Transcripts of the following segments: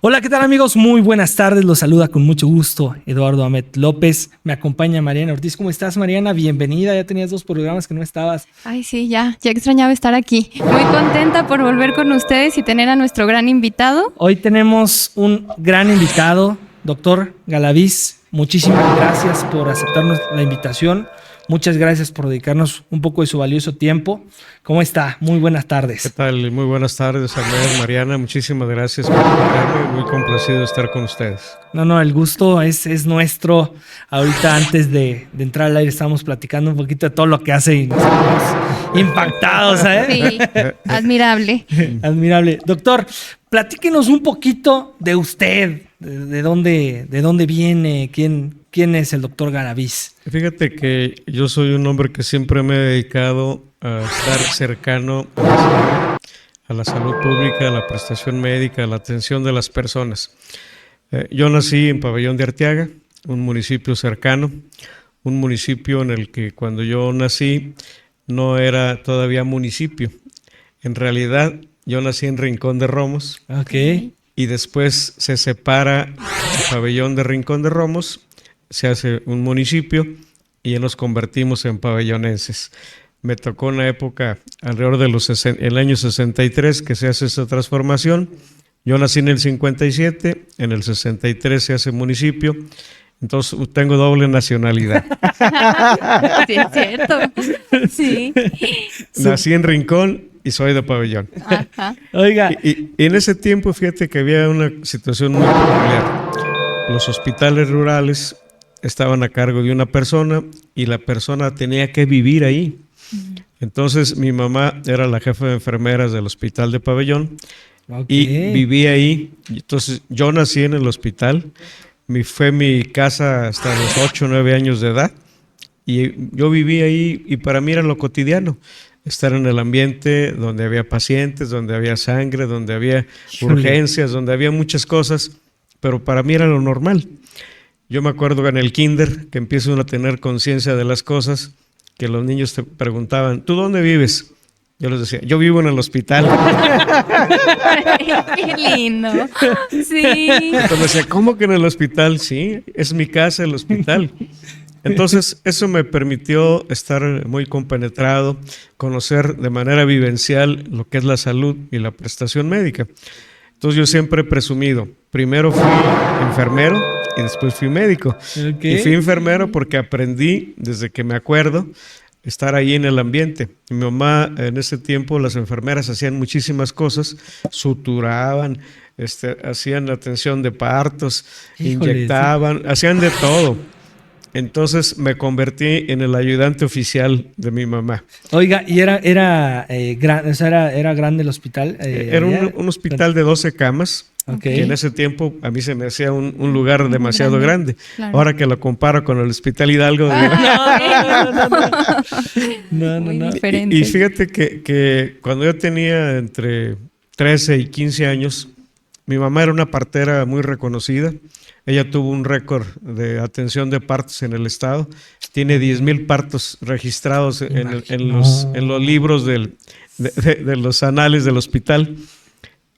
Hola, ¿qué tal amigos? Muy buenas tardes, los saluda con mucho gusto Eduardo Ahmed López. Me acompaña Mariana Ortiz. ¿Cómo estás, Mariana? Bienvenida, ya tenías 2 programas que no estabas. Ay, sí, ya extrañaba estar aquí. Muy contenta por volver con ustedes y tener a nuestro gran invitado. Hoy tenemos un gran invitado, doctor Galaviz. Muchísimas gracias por aceptarnos la invitación. Muchas gracias por dedicarnos un poco de su valioso tiempo. ¿Cómo está? Muy buenas tardes. ¿Qué tal? Muy buenas tardes, Ahmed, Mariana. Muchísimas gracias por invitarme. Muy complacido de estar con ustedes. No, el gusto es nuestro. Ahorita antes de entrar al aire estábamos platicando un poquito de todo lo que hace y nos quedamos impactados, ¿eh? Sí, admirable. Admirable. Doctor, platíquenos un poquito de usted, de dónde viene, quién es el doctor Galaviz. Fíjate que yo soy un hombre que siempre me he dedicado a estar cercano a la salud pública, a la prestación médica, a la atención de las personas. Yo nací en Pabellón de Arteaga, un municipio cercano, un municipio en el que cuando yo nací no era todavía municipio. En realidad yo nací en Rincón de Romos. Ok. Y después se separa el Pabellón de Rincón de Romos, se hace un municipio y ya nos convertimos en pabellonenses. Me tocó una época alrededor de el año 63 que se hace esa transformación. Yo nací en el 57, en el 63 se hace municipio, entonces tengo doble nacionalidad. Sí, es cierto. Sí. Nací en Rincón y soy de Pabellón. Ajá. Oiga. Y en ese tiempo, fíjate que había una situación muy peculiar. Los hospitales rurales estaban a cargo de una persona y la persona tenía que vivir ahí. Entonces mi mamá era la jefa de enfermeras del hospital de Pabellón. Y vivía ahí. Entonces yo nací en el hospital. Fue mi casa hasta los 8 o 9 años de edad. Y yo vivía ahí y para mí era lo cotidiano. Estar en el ambiente donde había pacientes, donde había sangre, donde había urgencias, donde había muchas cosas. Pero para mí era lo normal. Yo me acuerdo que en el kinder, que empieza uno a tener conciencia de las cosas, que los niños te preguntaban, ¿tú dónde vives? Yo les decía, yo vivo en el hospital. Qué lindo. Sí. Entonces decía, ¿cómo que en el hospital? Sí, es mi casa el hospital. Entonces eso me permitió estar muy compenetrado, conocer de manera vivencial lo que es la salud y la prestación médica. Entonces yo siempre he presumido, primero fui enfermero y después fui médico. Okay. Y fui enfermero porque aprendí desde que me acuerdo estar ahí en el ambiente. Mi mamá en ese tiempo, las enfermeras hacían muchísimas cosas, suturaban, hacían atención de partos, inyectaban, hacían de todo. Entonces me convertí en el ayudante oficial de mi mamá. Oiga, ¿y era grande el hospital? Era un hospital de 12 camas. Okay. Que en ese tiempo a mí se me hacía un lugar demasiado grande. Claro. Ahora que lo comparo con el Hospital Hidalgo. No. Diferente. Y fíjate que cuando yo tenía entre 13 y 15 años, mi mamá era una partera muy reconocida. Ella tuvo un récord de atención de partos en el estado. Tiene 10,000 partos registrados en los libros de los anales del hospital.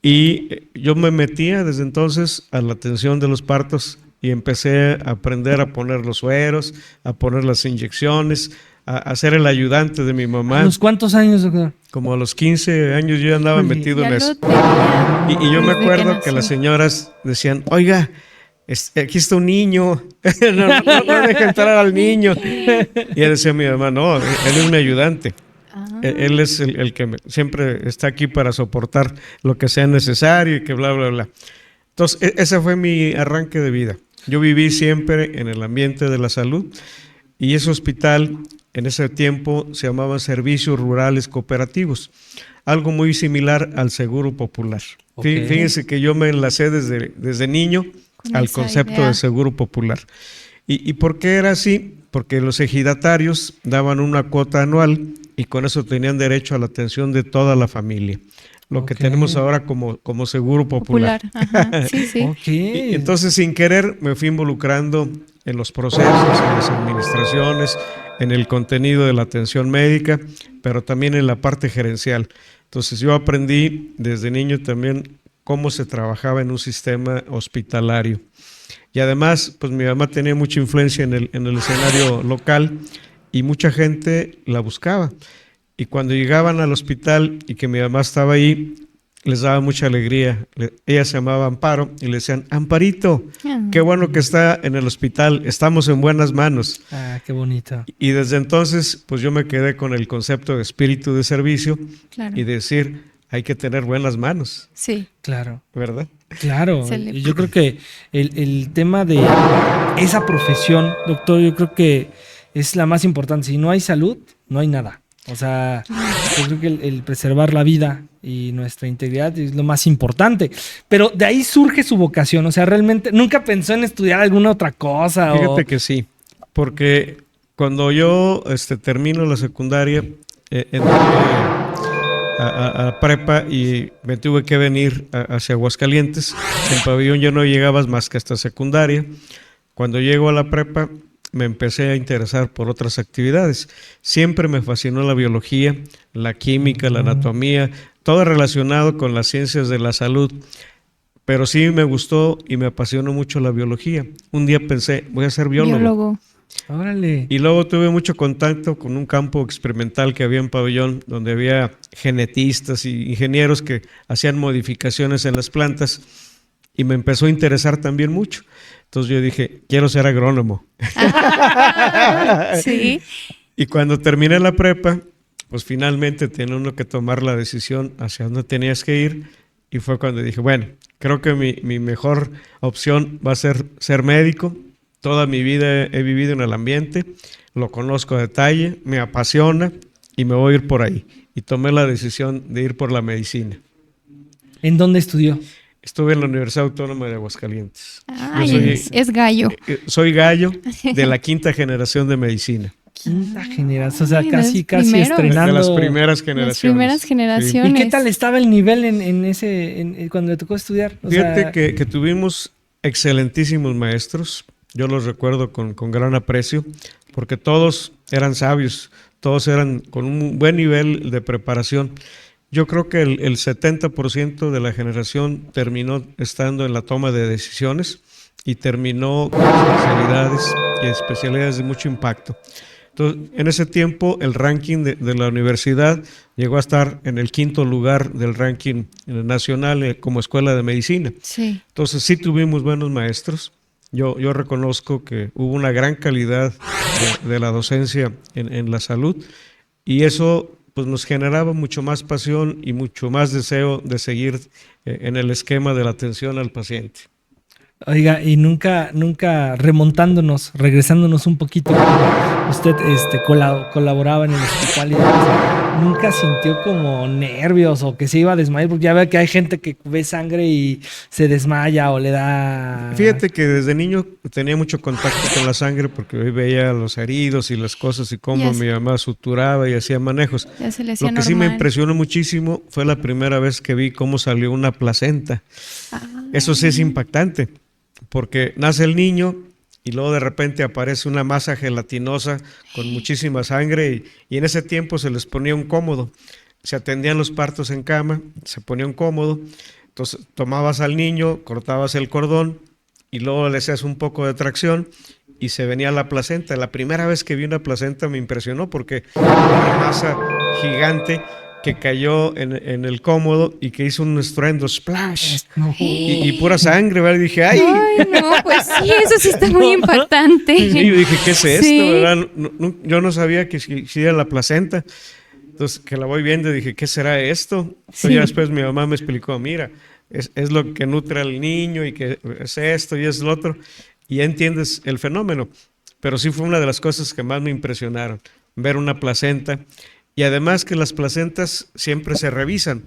Y yo me metía desde entonces a la atención de los partos y empecé a aprender a poner los sueros, a poner las inyecciones, a ser el ayudante de mi mamá. ¿A los cuántos años, doctor? Como a los 15 años yo ya andaba metido en eso. Y yo me acuerdo que las señoras decían, oiga, aquí está un niño, no deja entrar al niño. Y ella decía a mi mamá, no, él es mi ayudante. Él es el que siempre está aquí para soportar lo que sea necesario y que bla, bla, bla. Entonces, ese fue mi arranque de vida. Yo viví siempre en el ambiente de la salud y ese hospital en ese tiempo se llamaba Servicios Rurales Cooperativos, algo muy similar al Seguro Popular. Okay. Fíjense que yo me enlacé desde niño al concepto de Seguro Popular. ¿Y por qué era así? Porque los ejidatarios daban una cuota anual y con eso tenían derecho a la atención de toda la familia. Lo que tenemos ahora como Seguro Popular. Ajá. Sí, sí. Okay. Y entonces, sin querer, me fui involucrando en los procesos, en las administraciones, en el contenido de la atención médica, pero también en la parte gerencial. Entonces, yo aprendí desde niño también cómo se trabajaba en un sistema hospitalario. Y además, pues mi mamá tenía mucha influencia en el escenario local y mucha gente la buscaba. Y cuando llegaban al hospital y que mi mamá estaba ahí, les daba mucha alegría. Ella se llamaba Amparo y le decían, Amparito, qué bueno que está en el hospital, estamos en buenas manos. Ah, qué bonito. Y desde entonces, pues yo me quedé con el concepto de espíritu de servicio y decir, hay que tener buenas manos. Sí. Claro. ¿Verdad? Claro. Yo creo que el tema de esa profesión, doctor, yo creo que es la más importante. Si no hay salud, no hay nada. O sea, yo creo que el preservar la vida y nuestra integridad es lo más importante. Pero de ahí surge su vocación. O sea, realmente nunca pensó en estudiar alguna otra cosa. Fíjate que sí, porque cuando yo termino la secundaria, entré a prepa y me tuve que venir hacia Aguascalientes. En Pabellón ya no llegabas más que hasta secundaria. Cuando llego a la prepa, me empecé a interesar por otras actividades. Siempre me fascinó la biología, la química, la anatomía, todo relacionado con las ciencias de la salud. Pero sí me gustó y me apasionó mucho la biología. Un día pensé, voy a ser biólogo. Órale. Y luego tuve mucho contacto con un campo experimental que había en Pabellón, donde había genetistas y ingenieros que hacían modificaciones en las plantas, y me empezó a interesar también mucho. Entonces yo dije, quiero ser agrónomo. Sí. Y cuando terminé la prepa, pues finalmente tenía uno que tomar la decisión hacia dónde tenías que ir, y fue cuando dije, bueno, creo que mi mejor opción va a ser médico. Toda mi vida he vivido en el ambiente, lo conozco a detalle, me apasiona y me voy a ir por ahí. Y tomé la decisión de ir por la medicina. ¿En dónde estudió? Estuve en la Universidad Autónoma de Aguascalientes. Ay, es gallo. Soy gallo de la 5ª generación de medicina. 5ª generación, o sea, casi primeros. estrenando. De las primeras generaciones. Las primeras generaciones. ¿Y qué tal estaba el nivel cuando le tocó estudiar? Fíjate que tuvimos excelentísimos maestros. Yo los recuerdo con gran aprecio, porque todos eran sabios, todos eran con un buen nivel de preparación. Yo creo que el 70% de la generación terminó estando en la toma de decisiones y terminó con especialidades de mucho impacto. Entonces, en ese tiempo, el ranking de la universidad llegó a estar en el 5º lugar del ranking nacional como escuela de medicina. Sí. Entonces, sí tuvimos buenos maestros. Yo reconozco que hubo una gran calidad de la docencia en la salud, y eso pues nos generaba mucho más pasión y mucho más deseo de seguir en el esquema de la atención al paciente. Oiga, y nunca regresándonos un poquito, usted colaboraba en el hospital y demás, ¿nunca sintió como nervios o que se iba a desmayar? Porque ya ve que hay gente que ve sangre y se desmaya o le da... Fíjate que desde niño tenía mucho contacto con la sangre, porque hoy veía los heridos y las cosas y cómo mi mamá suturaba y hacía manejos. Ya se le hacía Lo que normal. sí me impresionó muchísimo fue la primera vez que vi cómo salió una placenta. Eso sí es impactante, porque nace el niño y luego de repente aparece una masa gelatinosa con muchísima sangre, y en ese tiempo se les ponía un cómodo. Se atendían los partos en cama, se ponía un cómodo, entonces tomabas al niño, cortabas el cordón y luego le hacías un poco de tracción y se venía la placenta. La primera vez que vi una placenta me impresionó, porque era una masa gigante que cayó en el cómodo y que hizo un estruendo, splash, y pura sangre, ¿verdad? Y dije, ¡ay! No, pues sí, eso sí está muy impactante. Sí, yo dije, ¿qué es esto? Sí. ¿Verdad? Yo no sabía que si era la placenta. Entonces, que la voy viendo, dije, ¿qué será esto? Sí. Ya después mi mamá me explicó, mira, es lo que nutre al niño y que es esto y es lo otro. Y ya entiendes el fenómeno. Pero sí fue una de las cosas que más me impresionaron, ver una placenta. Y además que las placentas siempre se revisan.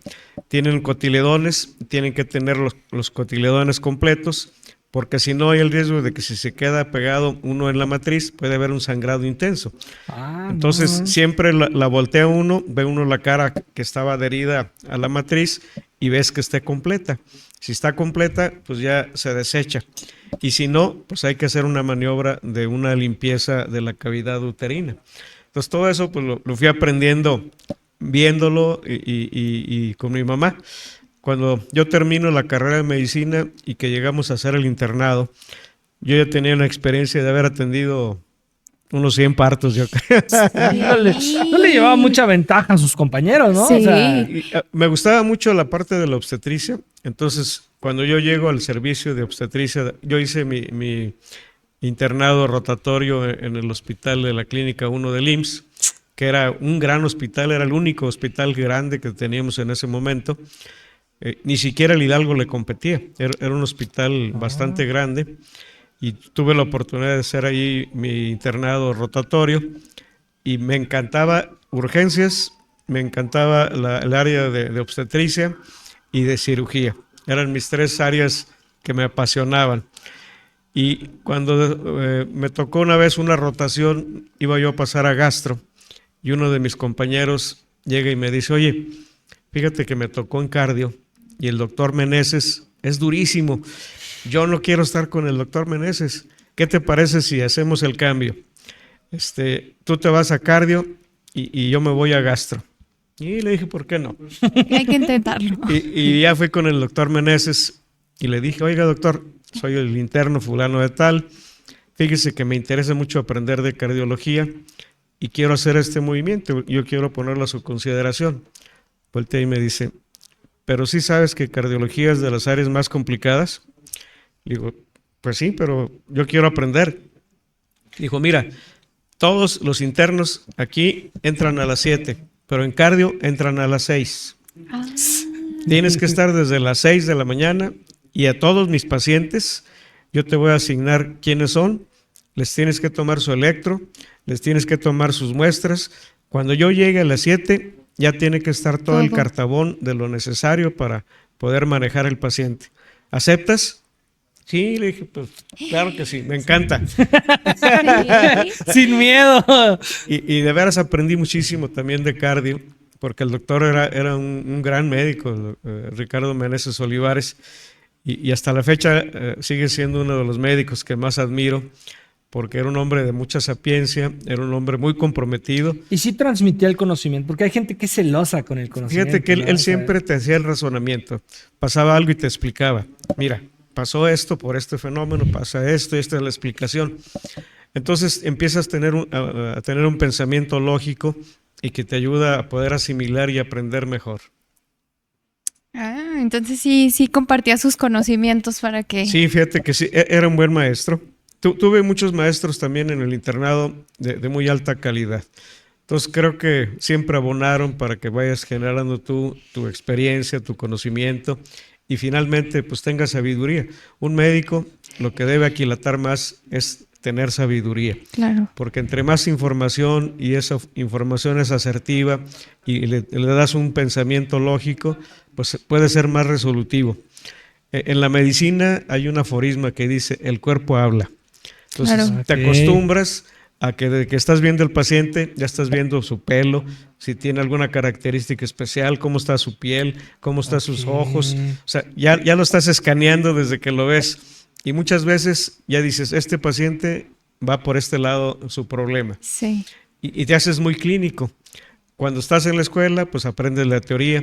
Tienen cotiledones, tienen que tener los cotiledones completos, porque si no hay el riesgo de que si se queda pegado uno en la matriz puede haber un sangrado intenso. Entonces siempre la voltea uno, ve uno la cara que estaba adherida a la matriz y ves que esté completa. Si está completa, pues ya se desecha. Y si no, pues hay que hacer una maniobra de una limpieza de la cavidad uterina. Entonces todo eso pues lo fui aprendiendo viéndolo y con mi mamá. cuando yo termino la carrera de medicina y que llegamos a hacer el internado, yo ya tenía una experiencia de haber atendido unos 100 partos, yo creo. No le llevaba mucha ventaja a sus compañeros, ¿no? Sí. O sea, Me gustaba mucho la parte de la obstetricia. Entonces, cuando yo llego al servicio de obstetricia, yo hice mi internado rotatorio en el hospital de la Clínica 1 del IMSS, que era un gran hospital, era el único hospital grande que teníamos en ese momento. Ni siquiera el Hidalgo le competía, era un hospital bastante grande, y tuve la oportunidad de hacer ahí mi internado rotatorio, y me encantaba urgencias, me encantaba el área de obstetricia y de cirugía. Eran mis 3 áreas que me apasionaban. Y cuando me tocó una vez una rotación, iba yo a pasar a gastro, y uno de mis compañeros llega y me dice, oye, fíjate que me tocó en cardio, y el doctor Meneses es durísimo. Yo no quiero estar con el doctor Meneses. ¿Qué te parece si hacemos el cambio? Tú te vas a cardio y yo me voy a gastro. Y le dije, ¿por qué no? Hay que intentarlo. Y ya fui con el doctor Meneses y le dije, oiga doctor, soy el interno fulano de tal, fíjese que me interesa mucho aprender de cardiología y quiero hacer este movimiento, yo quiero ponerlo a su consideración. Voltea y me dice, pero sí sabes que cardiología es de las áreas más complicadas. Le digo, pues sí, pero yo quiero aprender. Dijo, mira, todos los internos aquí entran a las 7, pero en cardio entran a las 6. Tienes que estar desde las 6 de la mañana y a todos mis pacientes yo te voy a asignar quiénes son, les tienes que tomar su electro, les tienes que tomar sus muestras. Cuando yo llegue a las 7 ya tiene que estar todo el cartabón de lo necesario para poder manejar el paciente. ¿Aceptas? Sí, le dije, pues claro que sí, me encanta. Sin miedo. Y de veras aprendí muchísimo también de cardio, porque el doctor era un gran médico, Ricardo Meneses Olivares, y hasta la fecha sigue siendo uno de los médicos que más admiro, porque era un hombre de mucha sapiencia, era un hombre muy comprometido. Y sí transmitía el conocimiento, porque hay gente que es celosa con el conocimiento. Fíjate que él siempre te hacía el razonamiento, pasaba algo y te explicaba, mira, pasó esto por este fenómeno, pasa esto, y esta es la explicación. Entonces empiezas a tener un pensamiento lógico y que te ayuda a poder asimilar y aprender mejor. Entonces sí compartía sus conocimientos para que... Sí, fíjate que sí, era un buen maestro. Tuve muchos maestros también en el internado de muy alta calidad. Entonces creo que siempre abonaron para que vayas generando tu experiencia, tu conocimiento y finalmente pues tengas sabiduría. Un médico lo que debe aquilatar más es tener sabiduría. Claro. Porque entre más información y esa información es asertiva y le das un pensamiento lógico, pues puede ser más resolutivo. En la medicina hay un aforisma que dice, el cuerpo habla. Entonces te acostumbras a que desde que estás viendo al paciente, ya estás viendo su pelo, si tiene alguna característica especial, cómo está su piel, cómo están sus ojos. O sea, ya lo estás escaneando desde que lo ves. Y muchas veces ya dices, este paciente va por este lado su problema. Sí. Y te haces muy clínico. Cuando estás en la escuela, pues aprendes la teoría.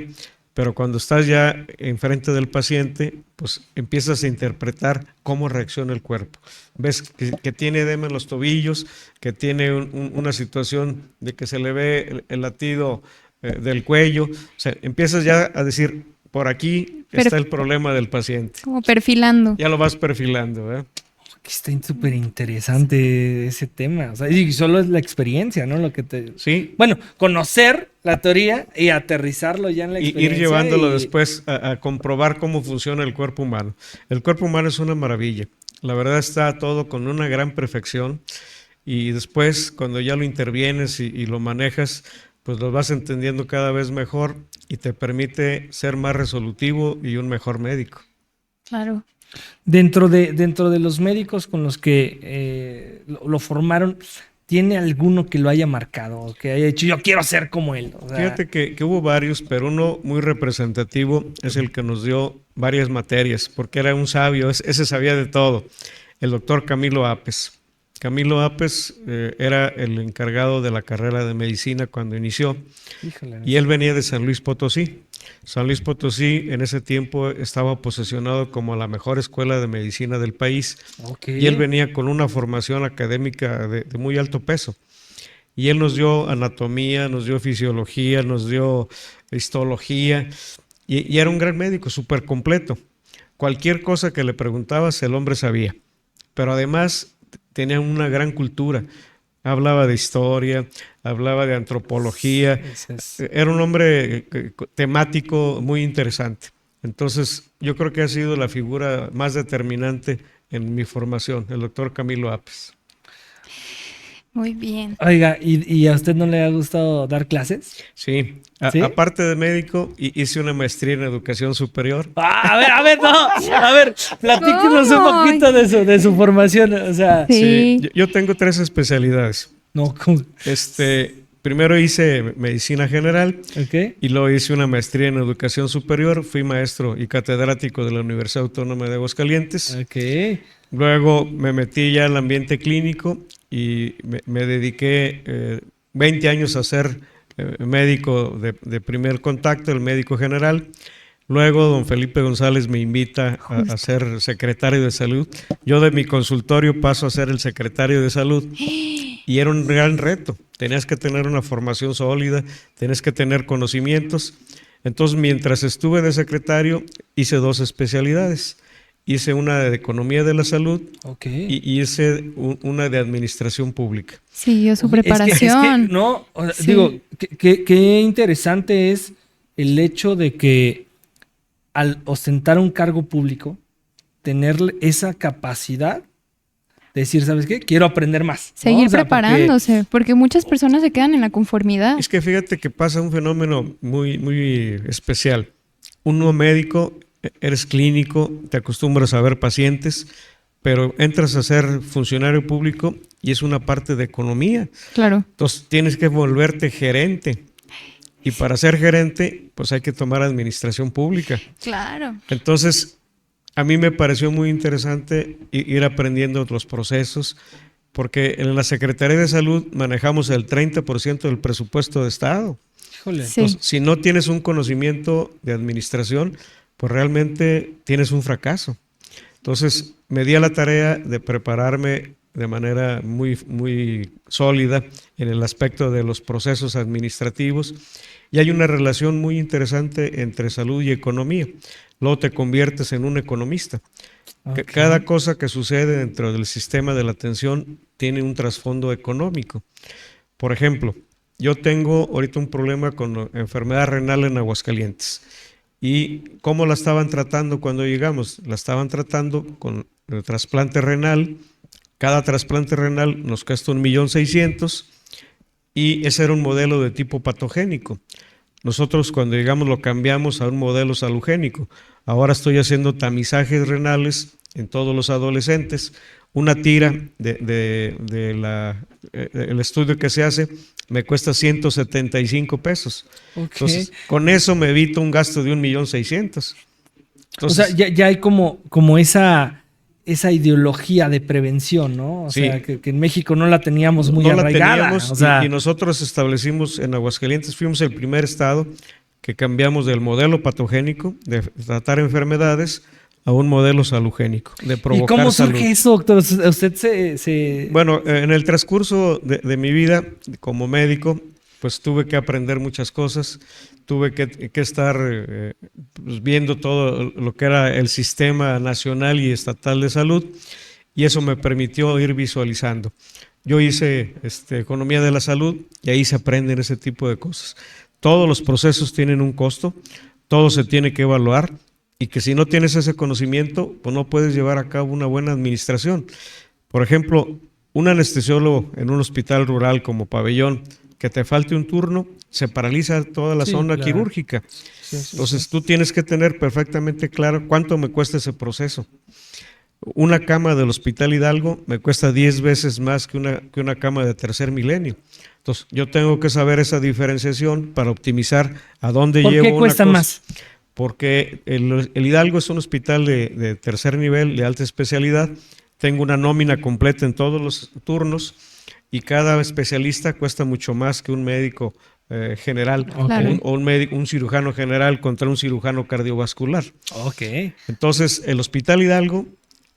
Pero cuando estás ya enfrente del paciente, pues empiezas a interpretar cómo reacciona el cuerpo. Ves que tiene edema en los tobillos, que tiene una situación de que se le ve el latido del cuello. O sea, empiezas ya a decir, por aquí está el problema del paciente. Como perfilando. Ya lo vas perfilando, ¿eh? Está súper interesante ese tema. O sea, y solo es la experiencia, ¿no? Lo que te... Sí. Bueno, conocer la teoría y aterrizarlo ya en la experiencia. Ir llevándolo después a comprobar cómo funciona el cuerpo humano. El cuerpo humano es una maravilla. La verdad está todo con una gran perfección. Y después, cuando ya lo intervienes y lo manejas, pues lo vas entendiendo cada vez mejor y te permite ser más resolutivo y un mejor médico. Claro. Dentro de los médicos con los que lo formaron, ¿tiene alguno que lo haya marcado? Que haya dicho, yo quiero ser como él. O sea, fíjate que hubo varios, pero uno muy representativo es el que nos dio varias materias, porque era un sabio, ese sabía de todo. El doctor Camilo Apes. Camilo Apes era el encargado de la carrera de medicina cuando inició. Híjole. Y él venía de San Luis Potosí. San Luis Potosí en ese tiempo estaba posesionado como la mejor escuela de medicina del país. Okay. Y él venía con una formación académica de muy alto peso. Y él nos dio anatomía, nos dio fisiología, nos dio histología. Y era un gran médico, súper completo. Cualquier cosa que le preguntabas, el hombre sabía. Pero además tenía una gran cultura. Hablaba de historia, hablaba de antropología. Era un hombre temático muy interesante. Entonces, yo creo que ha sido la figura más determinante en mi formación, el doctor Camilo Apes. Muy bien. Oiga, ¿y a usted no le ha gustado dar clases? Sí. ¿Sí? Aparte de médico, hice una maestría en educación superior. A ver, platíquenos un poquito de su formación. O sea, sí. Yo tengo 3 especialidades. No, ¿cómo? Primero hice medicina general, Okay. y luego hice una maestría en educación superior. Fui maestro y catedrático de la Universidad Autónoma de Aguascalientes. Okay. Luego me metí ya al ambiente clínico y me dediqué 20 años a ser médico de primer contacto, el médico general. Luego don Felipe González me invita a ser secretario de salud. Yo de mi consultorio paso a ser el secretario de salud y era un gran reto. Tenías que tener una formación sólida, tenías que tener conocimientos. Entonces, mientras estuve de secretario, hice 2 especialidades. Hice una de economía de la salud. Okay. Y hice una de administración pública. Siguió su preparación. No, sí. Digo, qué interesante es el hecho de que al ostentar un cargo público, tener esa capacidad de decir, ¿sabes qué? Quiero aprender más. Seguir preparándose, porque muchas personas se quedan en la conformidad. Es que fíjate que pasa un fenómeno muy, muy especial. Uno médico, eres clínico, te acostumbras a ver pacientes, pero entras a ser funcionario público y es una parte de economía. Claro. Entonces tienes que volverte gerente. Y para ser gerente, pues hay que tomar administración pública. Claro. Entonces, a mí me pareció muy interesante ir aprendiendo los procesos, porque en la Secretaría de Salud manejamos el 30% del presupuesto de Estado. Híjole. Sí. Entonces, si no tienes un conocimiento de administración, pues realmente tienes un fracaso. Entonces, me di a la tarea de prepararme de manera muy, muy sólida en el aspecto de los procesos administrativos, y hay una relación muy interesante entre salud y economía. Luego te conviertes en un economista. Okay. Cada cosa que sucede dentro del sistema de la atención tiene un trasfondo económico. Por ejemplo, yo tengo ahorita un problema con enfermedad renal en Aguascalientes. ¿Y cómo la estaban tratando cuando llegamos? La estaban tratando con el trasplante renal. Cada trasplante renal nos cuesta 1,600,000 y ese era un modelo de tipo patogénico. Nosotros cuando llegamos lo cambiamos a un modelo salugénico. Ahora estoy haciendo tamizajes renales en todos los adolescentes. Una tira el estudio que se hace me cuesta 175 pesos. Okay. Entonces, con eso me evito un gasto de 1,600,000. O sea, ya hay como esa ideología de prevención, ¿no? O sea, que en México no la teníamos muy arraigada. La teníamos, y nosotros establecimos en Aguascalientes, fuimos el primer estado que cambiamos del modelo patogénico de tratar enfermedades a un modelo salugénico, de provocar salud. ¿Y cómo surge eso, doctor? ¿Usted Bueno, en el transcurso de mi vida como médico, pues tuve que aprender muchas cosas, tuve que estar pues, viendo todo lo que era el sistema nacional y estatal de salud, y eso me permitió ir visualizando. Yo hice economía de la salud y ahí se aprenden ese tipo de cosas. Todos los procesos tienen un costo, todo se tiene que evaluar, y que si no tienes ese conocimiento, pues no puedes llevar a cabo una buena administración. Por ejemplo, un anestesiólogo en un hospital rural como Pabellón, que te falte un turno, se paraliza toda la zona quirúrgica. Entonces tú tienes que tener perfectamente claro cuánto me cuesta ese proceso. Una cama del Hospital Hidalgo me cuesta 10 veces más que una cama de tercer milenio. Entonces yo tengo que saber esa diferenciación para optimizar a dónde llevo una cosa. ¿Por qué cuesta más? Porque el Hidalgo es un hospital de tercer nivel, de alta especialidad, tengo una nómina completa en todos los turnos y cada especialista cuesta mucho más que un médico general, Claro. o un cirujano general contra un cirujano cardiovascular. Ok. Entonces, el Hospital Hidalgo,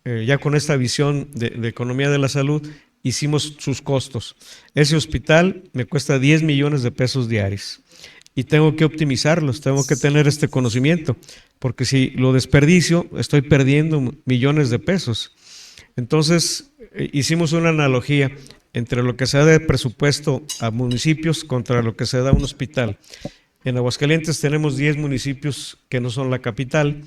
ya con esta visión de economía de la salud, hicimos sus costos. Ese hospital me cuesta 10 millones de pesos diarios y tengo que optimizarlos, tengo que tener este conocimiento, porque si lo desperdicio, estoy perdiendo millones de pesos. Entonces, hicimos una analogía entre lo que se da de presupuesto a municipios contra lo que se da a un hospital. En Aguascalientes tenemos 10 municipios que no son la capital.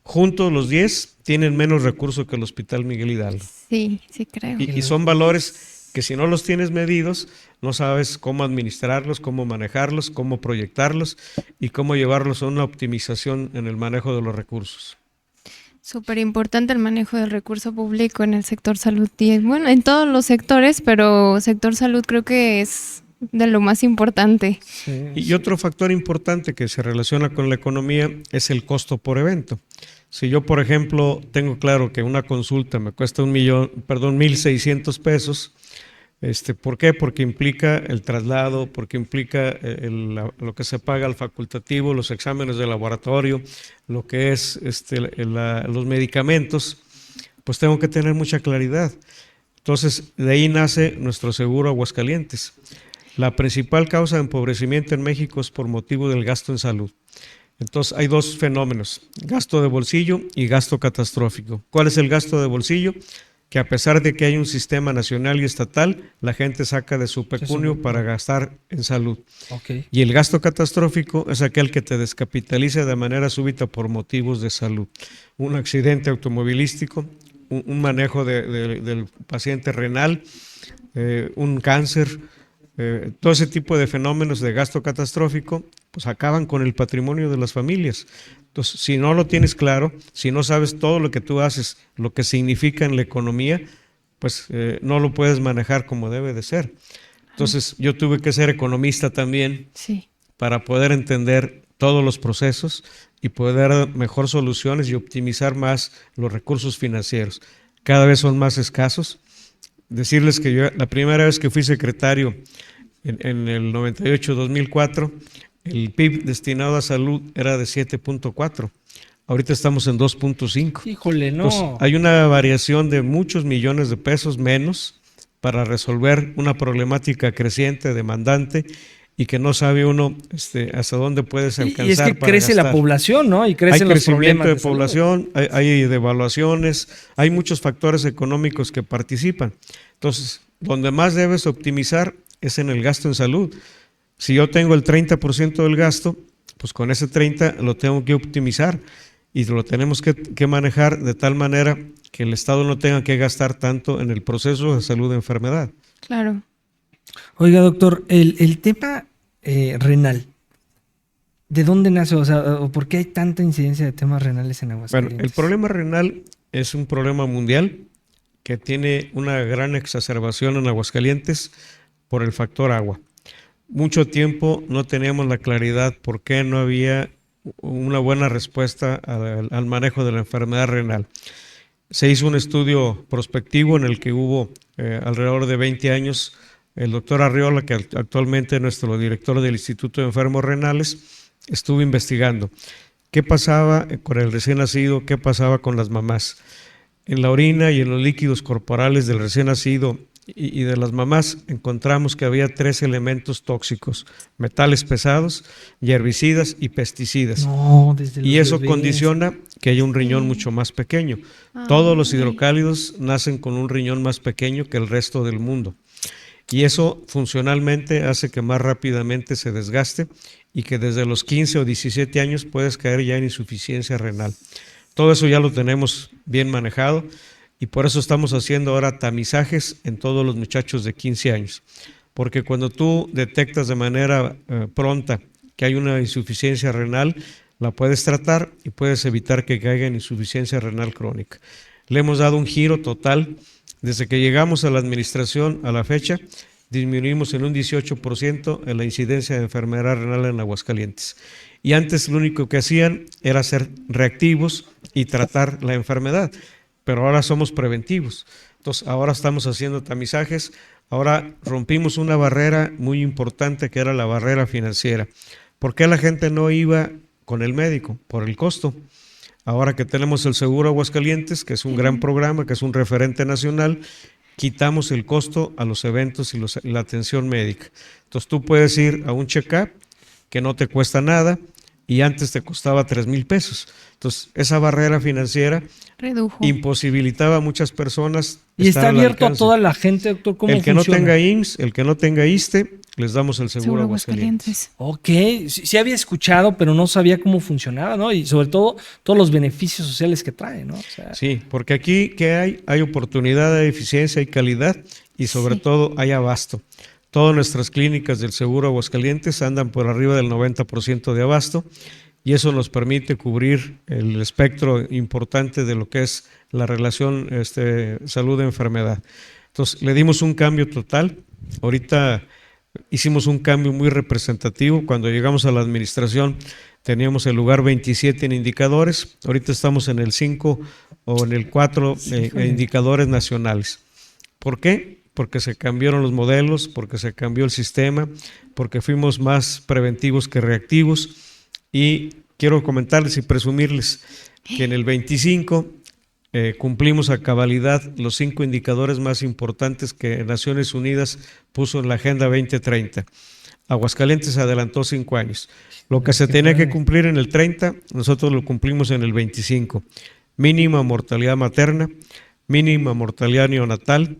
Juntos los 10 tienen menos recursos que el Hospital Miguel Hidalgo. Sí, sí creo. Y son valores que si no los tienes medidos, no sabes cómo administrarlos, cómo manejarlos, cómo proyectarlos y cómo llevarlos a una optimización en el manejo de los recursos. Súper importante el manejo del recurso público en el sector salud. Y bueno, en todos los sectores, pero sector salud creo que es de lo más importante. Sí. Y otro factor importante que se relaciona con la economía es el costo por evento. Si yo, por ejemplo, tengo claro que una consulta me cuesta 1,600 pesos, ¿por qué? Porque implica el traslado, porque implica lo que se paga al facultativo, los exámenes de laboratorio, lo que es los medicamentos, pues tengo que tener mucha claridad. Entonces, de ahí nace nuestro seguro Aguascalientes. La principal causa de empobrecimiento en México es por motivo del gasto en salud. Entonces, hay dos fenómenos, gasto de bolsillo y gasto catastrófico. ¿Cuál es el gasto de bolsillo? Que a pesar de que hay un sistema nacional y estatal, la gente saca de su pecunio para gastar en salud. Ok. Y el gasto catastrófico es aquel que te descapitaliza de manera súbita por motivos de salud. Un accidente automovilístico, un manejo del paciente renal, un cáncer, todo ese tipo de fenómenos de gasto catastrófico, pues acaban con el patrimonio de las familias. Entonces, si no lo tienes claro, si no sabes todo lo que tú haces, lo que significa en la economía, pues no lo puedes manejar como debe de ser. Entonces, yo tuve que ser economista también Sí. para poder entender todos los procesos y poder dar mejor soluciones y optimizar más los recursos financieros. Cada vez son más escasos. Decirles que yo, la primera vez que fui secretario en el 98-2004, el PIB destinado a salud era de 7.4. Ahorita estamos en 2.5. Híjole, no. Entonces, hay una variación de muchos millones de pesos menos para resolver una problemática creciente, demandante, y que no sabe uno hasta dónde puedes alcanzar. Y es que para crece la gastar. población, ¿no? Y crecen Hay los crecimiento problemas de salud. población, hay devaluaciones, hay muchos factores económicos que participan. Entonces, donde más debes optimizar es en el gasto en salud. Si yo tengo el 30% del gasto, pues con ese 30% lo tengo que optimizar y lo tenemos que manejar de tal manera que el Estado no tenga que gastar tanto en el proceso de salud de enfermedad. Claro. Oiga, doctor, el tema renal, ¿de dónde nace? O sea, ¿por qué hay tanta incidencia de temas renales en Bueno, Aguascalientes? el problema renal es un problema mundial que tiene una gran exacerbación en Aguascalientes por el factor agua. Mucho tiempo no teníamos la claridad por qué no había una buena respuesta al manejo de la enfermedad renal. Se hizo un estudio prospectivo en el que hubo alrededor de 20 años. El doctor Arriola, que actualmente es nuestro director del Instituto de Enfermos Renales, estuvo investigando qué pasaba con el recién nacido, qué pasaba con las mamás. En la orina y en los líquidos corporales del recién nacido y de las mamás encontramos que había 3 elementos tóxicos: metales pesados, herbicidas y pesticidas. No, desde los Y eso bebés. condiciona que haya un riñón mucho más pequeño. Todos los hidrocálidos nacen con un riñón más pequeño que el resto del mundo. Y eso funcionalmente hace que más rápidamente se desgaste y que desde los 15 o 17 años puedes caer ya en insuficiencia renal. Todo eso ya lo tenemos bien manejado y por eso estamos haciendo ahora tamizajes en todos los muchachos de 15 años. Porque cuando tú detectas de manera pronta que hay una insuficiencia renal, la puedes tratar y puedes evitar que caiga en insuficiencia renal crónica. Le hemos dado un giro total. Desde que llegamos a la administración a la fecha, disminuimos en un 18% en la incidencia de enfermedad renal en Aguascalientes. Y antes lo único que hacían era ser reactivos y tratar la enfermedad. pero ahora somos preventivos. Entonces, ahora estamos haciendo tamizajes, ahora rompimos una barrera muy importante que era la barrera financiera. ¿Por qué la gente no iba con el médico? Por el costo. Ahora que tenemos el Seguro Aguascalientes, que es un gran programa, que es un referente nacional, quitamos el costo a los eventos y la atención médica. Entonces tú puedes ir a un check-up que no te cuesta nada y antes te costaba 3,000 pesos. Entonces esa barrera financiera redujo, imposibilitaba a muchas personas. Y está abierto a toda la gente, doctor. ¿Cómo funciona? El que no tenga IMSS, el que no tenga ISSSTE, les damos el Seguro Aguascalientes. Ok, sí había escuchado, pero no sabía cómo funcionaba, ¿no? Y sobre todo, todos los beneficios sociales que trae, ¿no? O sea, sí, porque aquí, ¿qué hay? Hay oportunidad, hay eficiencia, hay calidad y sobre todo hay abasto. Todas nuestras clínicas del Seguro Aguascalientes andan por arriba del 90% de abasto y eso nos permite cubrir el espectro importante de lo que es la relación salud-enfermedad. Entonces, le dimos un cambio total. Ahorita hicimos un cambio muy representativo. Cuando llegamos a la administración teníamos el lugar 27 en indicadores. Ahorita estamos en el 5 o en el 4 indicadores nacionales. ¿Por qué? Porque se cambiaron los modelos, porque se cambió el sistema, porque fuimos más preventivos que reactivos. Y quiero comentarles y presumirles que en el 25 cumplimos a cabalidad los 5 indicadores más importantes que Naciones Unidas puso en la Agenda 2030. Aguascalientes adelantó 5 años. Lo que se tenía que cumplir en el 30, nosotros lo cumplimos en el 25. Mínima mortalidad materna, mínima mortalidad neonatal,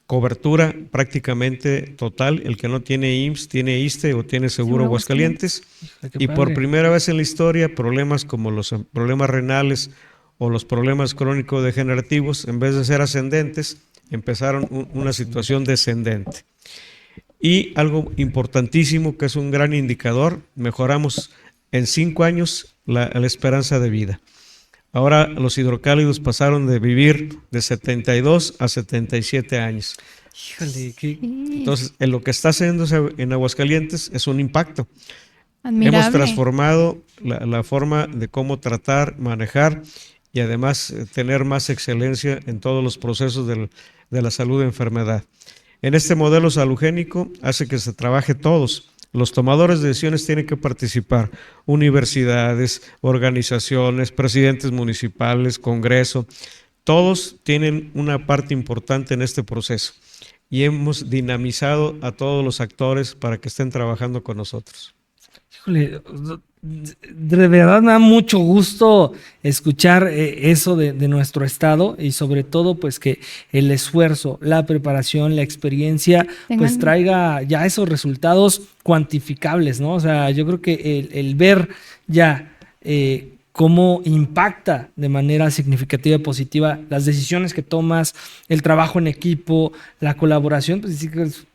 cobertura prácticamente total. El que no tiene IMSS, tiene ISSSTE o tiene Seguro Aguascalientes. Y por primera vez en la historia, problemas como los problemas renales o los problemas crónico-degenerativos, en vez de ser ascendentes, empezaron una situación descendente. Y algo importantísimo, que es un gran indicador, mejoramos en 5 años la esperanza de vida. Ahora los hidrocálidos pasaron de vivir de 72 a 77 años. Híjole, Entonces, en lo que está haciendo en Aguascalientes es un impacto. Admirable. Hemos transformado la forma de cómo tratar, manejar y además tener más excelencia en todos los procesos de la salud de enfermedad. En este modelo salugénico hace que se trabaje todos. Los tomadores de decisiones tienen que participar, universidades, organizaciones, presidentes municipales, Congreso, todos tienen una parte importante en este proceso y hemos dinamizado a todos los actores para que estén trabajando con nosotros. Híjole, de verdad me da mucho gusto escuchar eso de nuestro estado y sobre todo pues que el esfuerzo, la preparación, la experiencia pues traiga ya esos resultados cuantificables, ¿no? O sea, yo creo que el ver ya cómo impacta de manera significativa y positiva las decisiones que tomas, el trabajo en equipo, la colaboración, pues sí que es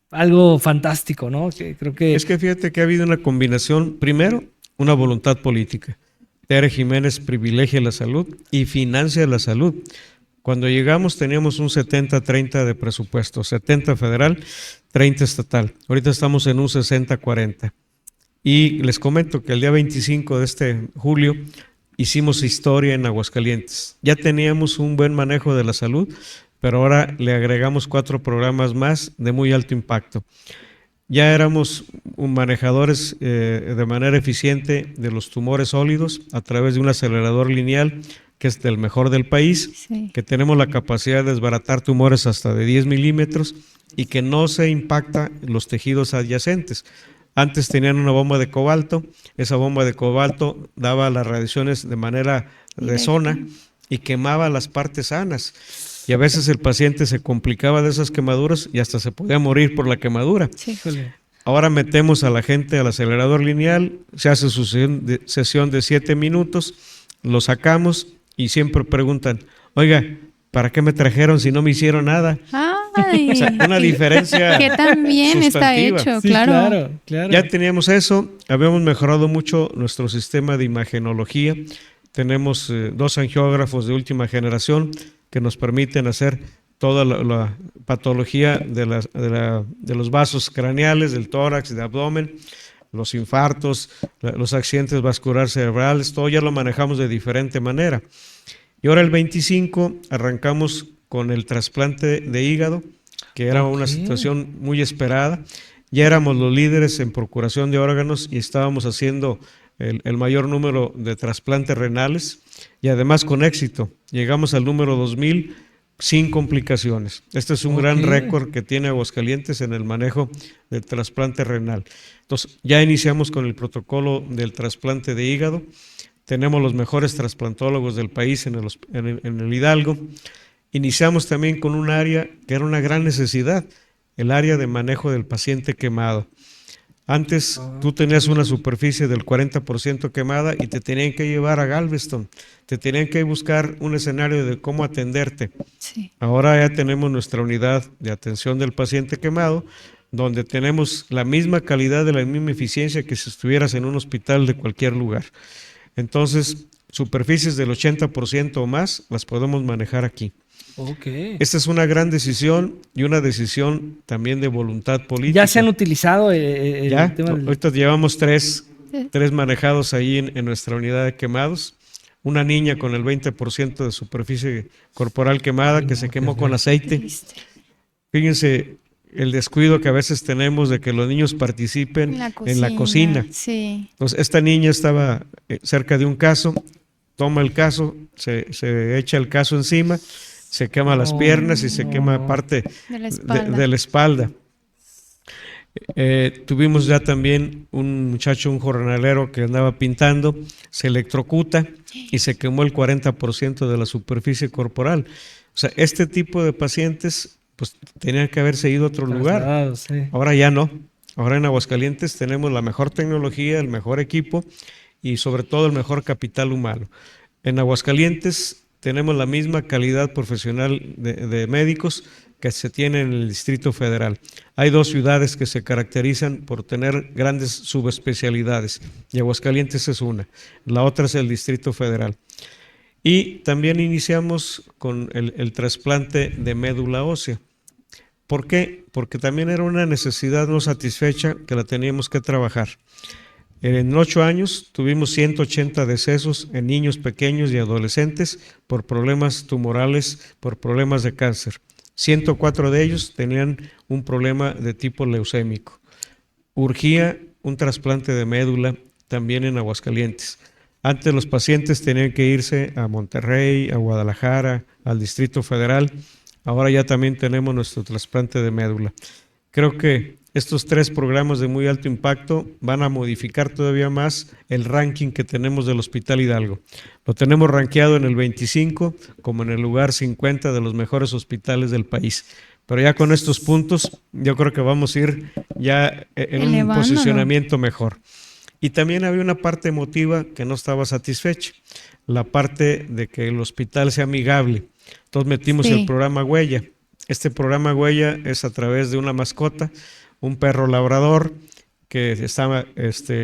algo fantástico, ¿no? Que creo que... Es que fíjate que ha habido una combinación, primero, una voluntad política. Tere Jiménez privilegia la salud y financia la salud. Cuando llegamos teníamos un 70-30 de presupuesto, 70 federal, 30 estatal. Ahorita estamos en un 60-40. Y les comento que el día 25 de este julio hicimos historia en Aguascalientes. Ya teníamos un buen manejo de la salud, pero ahora le agregamos 4 programas más de muy alto impacto. Ya éramos manejadores de manera eficiente de los tumores sólidos a través de un acelerador lineal que es del mejor del país, que tenemos la capacidad de desbaratar tumores hasta de 10 milímetros y que no se impacta los tejidos adyacentes. Antes tenían una bomba de cobalto, esa bomba de cobalto daba las radiaciones de manera de zona y quemaba las partes sanas. Y a veces el paciente se complicaba de esas quemaduras y hasta se podía morir por la quemadura. Sí. Ahora metemos a la gente al acelerador lineal, se hace su sesión de 7 minutos, lo sacamos y siempre preguntan, oiga, ¿para qué me trajeron si no me hicieron nada? Ay, o sea, una diferencia que también está hecho, Sí, claro. Ya teníamos eso, habíamos mejorado mucho nuestro sistema de imagenología, tenemos 2 angiógrafos de última generación que nos permiten hacer toda la patología de los vasos craneales, del tórax, del abdomen, los infartos, los accidentes vasculares cerebrales, todo ya lo manejamos de diferente manera. Y ahora el 25 arrancamos con el trasplante de hígado, que era una situación muy esperada. Ya éramos los líderes en procuración de órganos y estábamos haciendo el mayor número de trasplantes renales y además con éxito. Llegamos al número 2000 sin complicaciones. Este es un gran récord que tiene Aguascalientes en el manejo del trasplante renal. Entonces, ya iniciamos con el protocolo del trasplante de hígado. Tenemos los mejores trasplantólogos del país en el Hidalgo. Iniciamos también con un área que era una gran necesidad, el área de manejo del paciente quemado. Antes tú tenías una superficie del 40% quemada y te tenían que llevar a Galveston, te tenían que buscar un escenario de cómo atenderte. Sí. Ahora ya tenemos nuestra unidad de atención del paciente quemado, donde tenemos la misma calidad, de la misma eficiencia que si estuvieras en un hospital de cualquier lugar. Entonces, superficies del 80% o más las podemos manejar aquí. Esta es una gran decisión y una decisión también de voluntad política. ¿Ya se han utilizado ya, ahorita llevamos tres manejados ahí en nuestra unidad de quemados. Una niña con el 20% de superficie corporal quemada que se quemó con aceite. Fíjense el descuido que a veces tenemos de que los niños participen en la cocina. Sí. Entonces, esta niña estaba cerca de un caso, toma el caso, se echa el caso encima, se quema las piernas y se quema parte de la espalda. Tuvimos ya también un muchacho, un jornalero que andaba pintando, se electrocuta y se quemó el 40% de la superficie corporal. O sea, este tipo de pacientes pues tenían que haberse ido a otro lugar. Sí. Ahora ya no. Ahora en Aguascalientes tenemos la mejor tecnología, el mejor equipo y sobre todo el mejor capital humano. En Aguascalientes tenemos la misma calidad profesional de médicos que se tiene en el Distrito Federal. Hay dos ciudades que se caracterizan por tener grandes subespecialidades y Aguascalientes es una. La otra es el Distrito Federal. Y también iniciamos con el trasplante de médula ósea. ¿Por qué? Porque también era una necesidad no satisfecha que la teníamos que trabajar. En 8 años tuvimos 180 decesos en niños pequeños y adolescentes por problemas tumorales, por problemas de cáncer. 104 de ellos tenían un problema de tipo leucémico. Urgía un trasplante de médula también en Aguascalientes. Antes los pacientes tenían que irse a Monterrey, a Guadalajara, al Distrito Federal. Ahora ya también tenemos nuestro trasplante de médula. Creo que estos 3 programas de muy alto impacto van a modificar todavía más el ranking que tenemos del Hospital Hidalgo. Lo tenemos rankeado en el 25 como en el lugar 50 de los mejores hospitales del país. Pero ya con estos puntos yo creo que vamos a ir ya en un posicionamiento mejor. Y también había una parte emotiva que no estaba satisfecha, la parte de que el hospital sea amigable. Entonces metimos el programa Huella. Este programa Huella es a través de una mascota, un perro labrador que está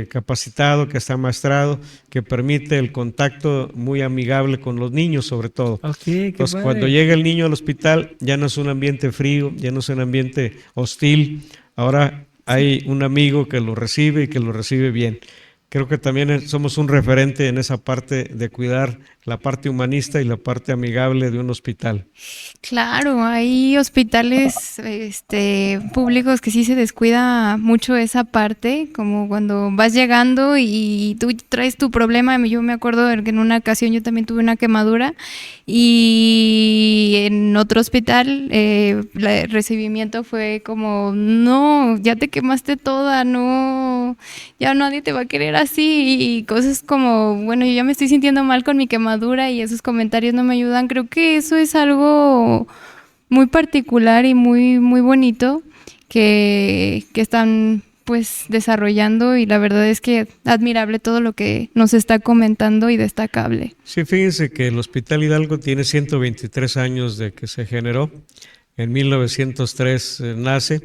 capacitado, que está maestrado, que permite el contacto muy amigable con los niños sobre todo. Entonces cuando llega el niño al hospital ya no es un ambiente frío, ya no es un ambiente hostil, ahora hay un amigo que lo recibe y que lo recibe bien. Creo que también somos un referente en esa parte de cuidar la parte humanista y la parte amigable de un hospital. Claro, hay hospitales públicos que sí se descuida mucho esa parte, como cuando vas llegando y tú traes tu problema. Yo me acuerdo que en una ocasión yo también tuve una quemadura y en otro hospital el recibimiento fue como, no, ya te quemaste toda, no, ya nadie te va a querer así, y cosas como, bueno, yo ya me estoy sintiendo mal con mi quemadura y esos comentarios no me ayudan. Creo que eso es algo muy particular y muy, muy bonito que están pues desarrollando, y la verdad es que admirable todo lo que nos está comentando y destacable. Sí, fíjense que el Hospital Hidalgo tiene 123 años de que se generó. En 1903 nace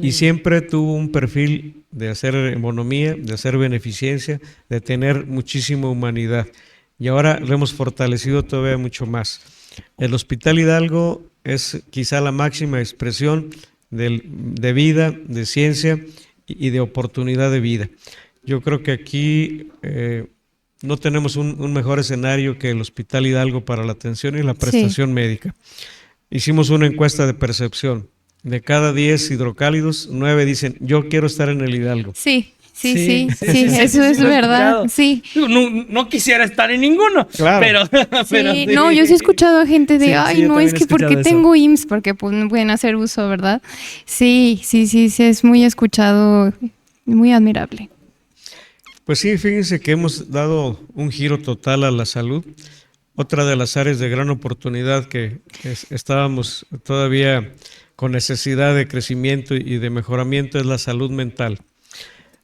y siempre tuvo un perfil de hacer economía, de hacer beneficencia, de tener muchísima humanidad. Y ahora lo hemos fortalecido todavía mucho más. El Hospital Hidalgo es quizá la máxima expresión de vida, de ciencia y de oportunidad de vida. Yo creo que aquí no tenemos un mejor escenario que el Hospital Hidalgo para la atención y la prestación médica. Hicimos una encuesta de percepción. De cada 10 hidrocálidos, 9 dicen, yo quiero estar en el Hidalgo. Sí, eso es verdad. Sí. No quisiera estar en ninguno, claro. pero no, yo sí he escuchado a gente de, no, es que porque tengo IMSS, porque pues no pueden hacer uso, ¿verdad? Sí, es muy escuchado, muy admirable. Pues sí, fíjense que hemos dado un giro total a la salud. Otra de las áreas de gran oportunidad que estábamos todavía con necesidad de crecimiento y de mejoramiento es la salud mental.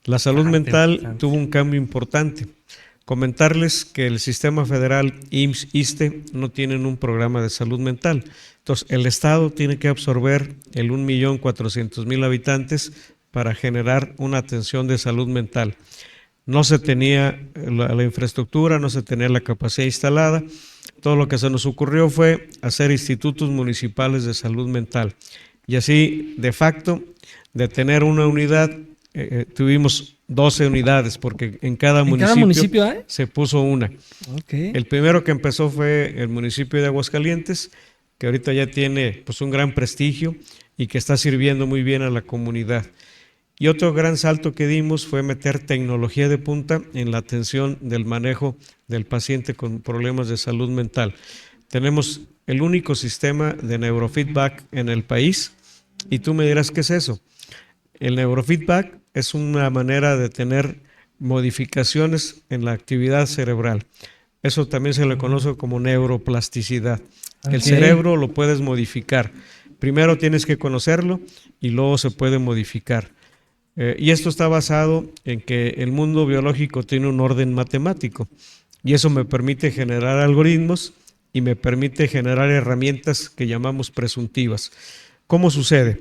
La salud mental tuvo un cambio importante. Comentarles que el sistema federal, IMSS, ISSSTE, no tienen un programa de salud mental. Entonces, el Estado tiene que absorber el 1.400.000 habitantes para generar una atención de salud mental. No se tenía la infraestructura, no se tenía la capacidad instalada. Todo lo que se nos ocurrió fue hacer institutos municipales de salud mental. Y así, de facto, de tener una unidad, tuvimos 12 unidades, porque en cada municipio se puso una. Okay. El primero que empezó fue el municipio de Aguascalientes, que ahorita ya tiene pues un gran prestigio y que está sirviendo muy bien a la comunidad. Y otro gran salto que dimos fue meter tecnología de punta en la atención del manejo del paciente con problemas de salud mental. Tenemos el único sistema de neurofeedback en el país y tú me dirás, ¿qué es eso? El neurofeedback es una manera de tener modificaciones en la actividad cerebral. Eso también se le conoce como neuroplasticidad. Okay. El cerebro lo puedes modificar. Primero tienes que conocerlo y luego se puede modificar. Y esto está basado en que el mundo biológico tiene un orden matemático y eso me permite generar algoritmos y me permite generar herramientas que llamamos presuntivas. ¿Cómo sucede?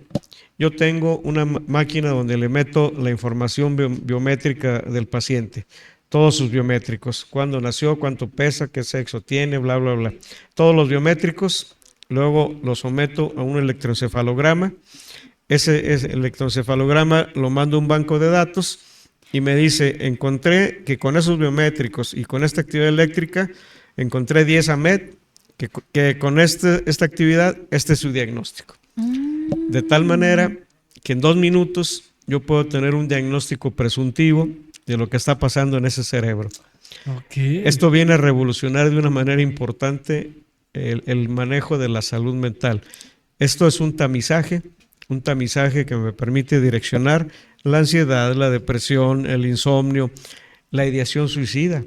Yo tengo una máquina donde le meto la información biométrica del paciente, todos sus biométricos, cuándo nació, cuánto pesa, qué sexo tiene, bla, bla, bla. Todos los biométricos, luego los someto a un electroencefalograma. Ese electroencefalograma lo mando a un banco de datos y me dice, encontré que con esos biométricos y con esta actividad eléctrica, encontré 10 AMED, que con esta actividad, este es su diagnóstico. De tal manera que en 2 minutos yo puedo tener un diagnóstico presuntivo de lo que está pasando en ese cerebro. Okay. Esto viene a revolucionar de una manera importante el manejo de la salud mental. Esto es un tamizaje que me permite direccionar la ansiedad, la depresión, el insomnio, la ideación suicida.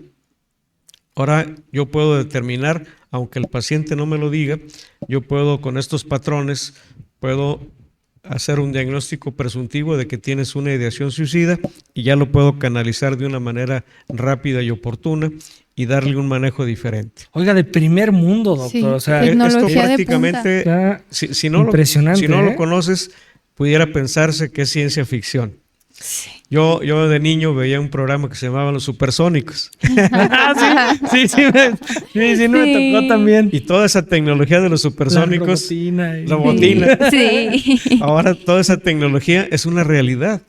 Ahora yo puedo determinar, aunque el paciente no me lo diga, yo puedo con estos patrones, puedo hacer un diagnóstico presuntivo de que tienes una ideación suicida y ya lo puedo canalizar de una manera rápida y oportuna y darle un manejo diferente. Oiga, de primer mundo, doctor. Sí, o sea, esto prácticamente, si no lo conoces, pudiera pensarse que es ciencia ficción. Sí. Yo de niño veía un programa que se llamaba Los Supersónicos. Sí, me tocó también. Y toda esa tecnología de los supersónicos, la botina. Sí. Ahora toda esa tecnología es una realidad.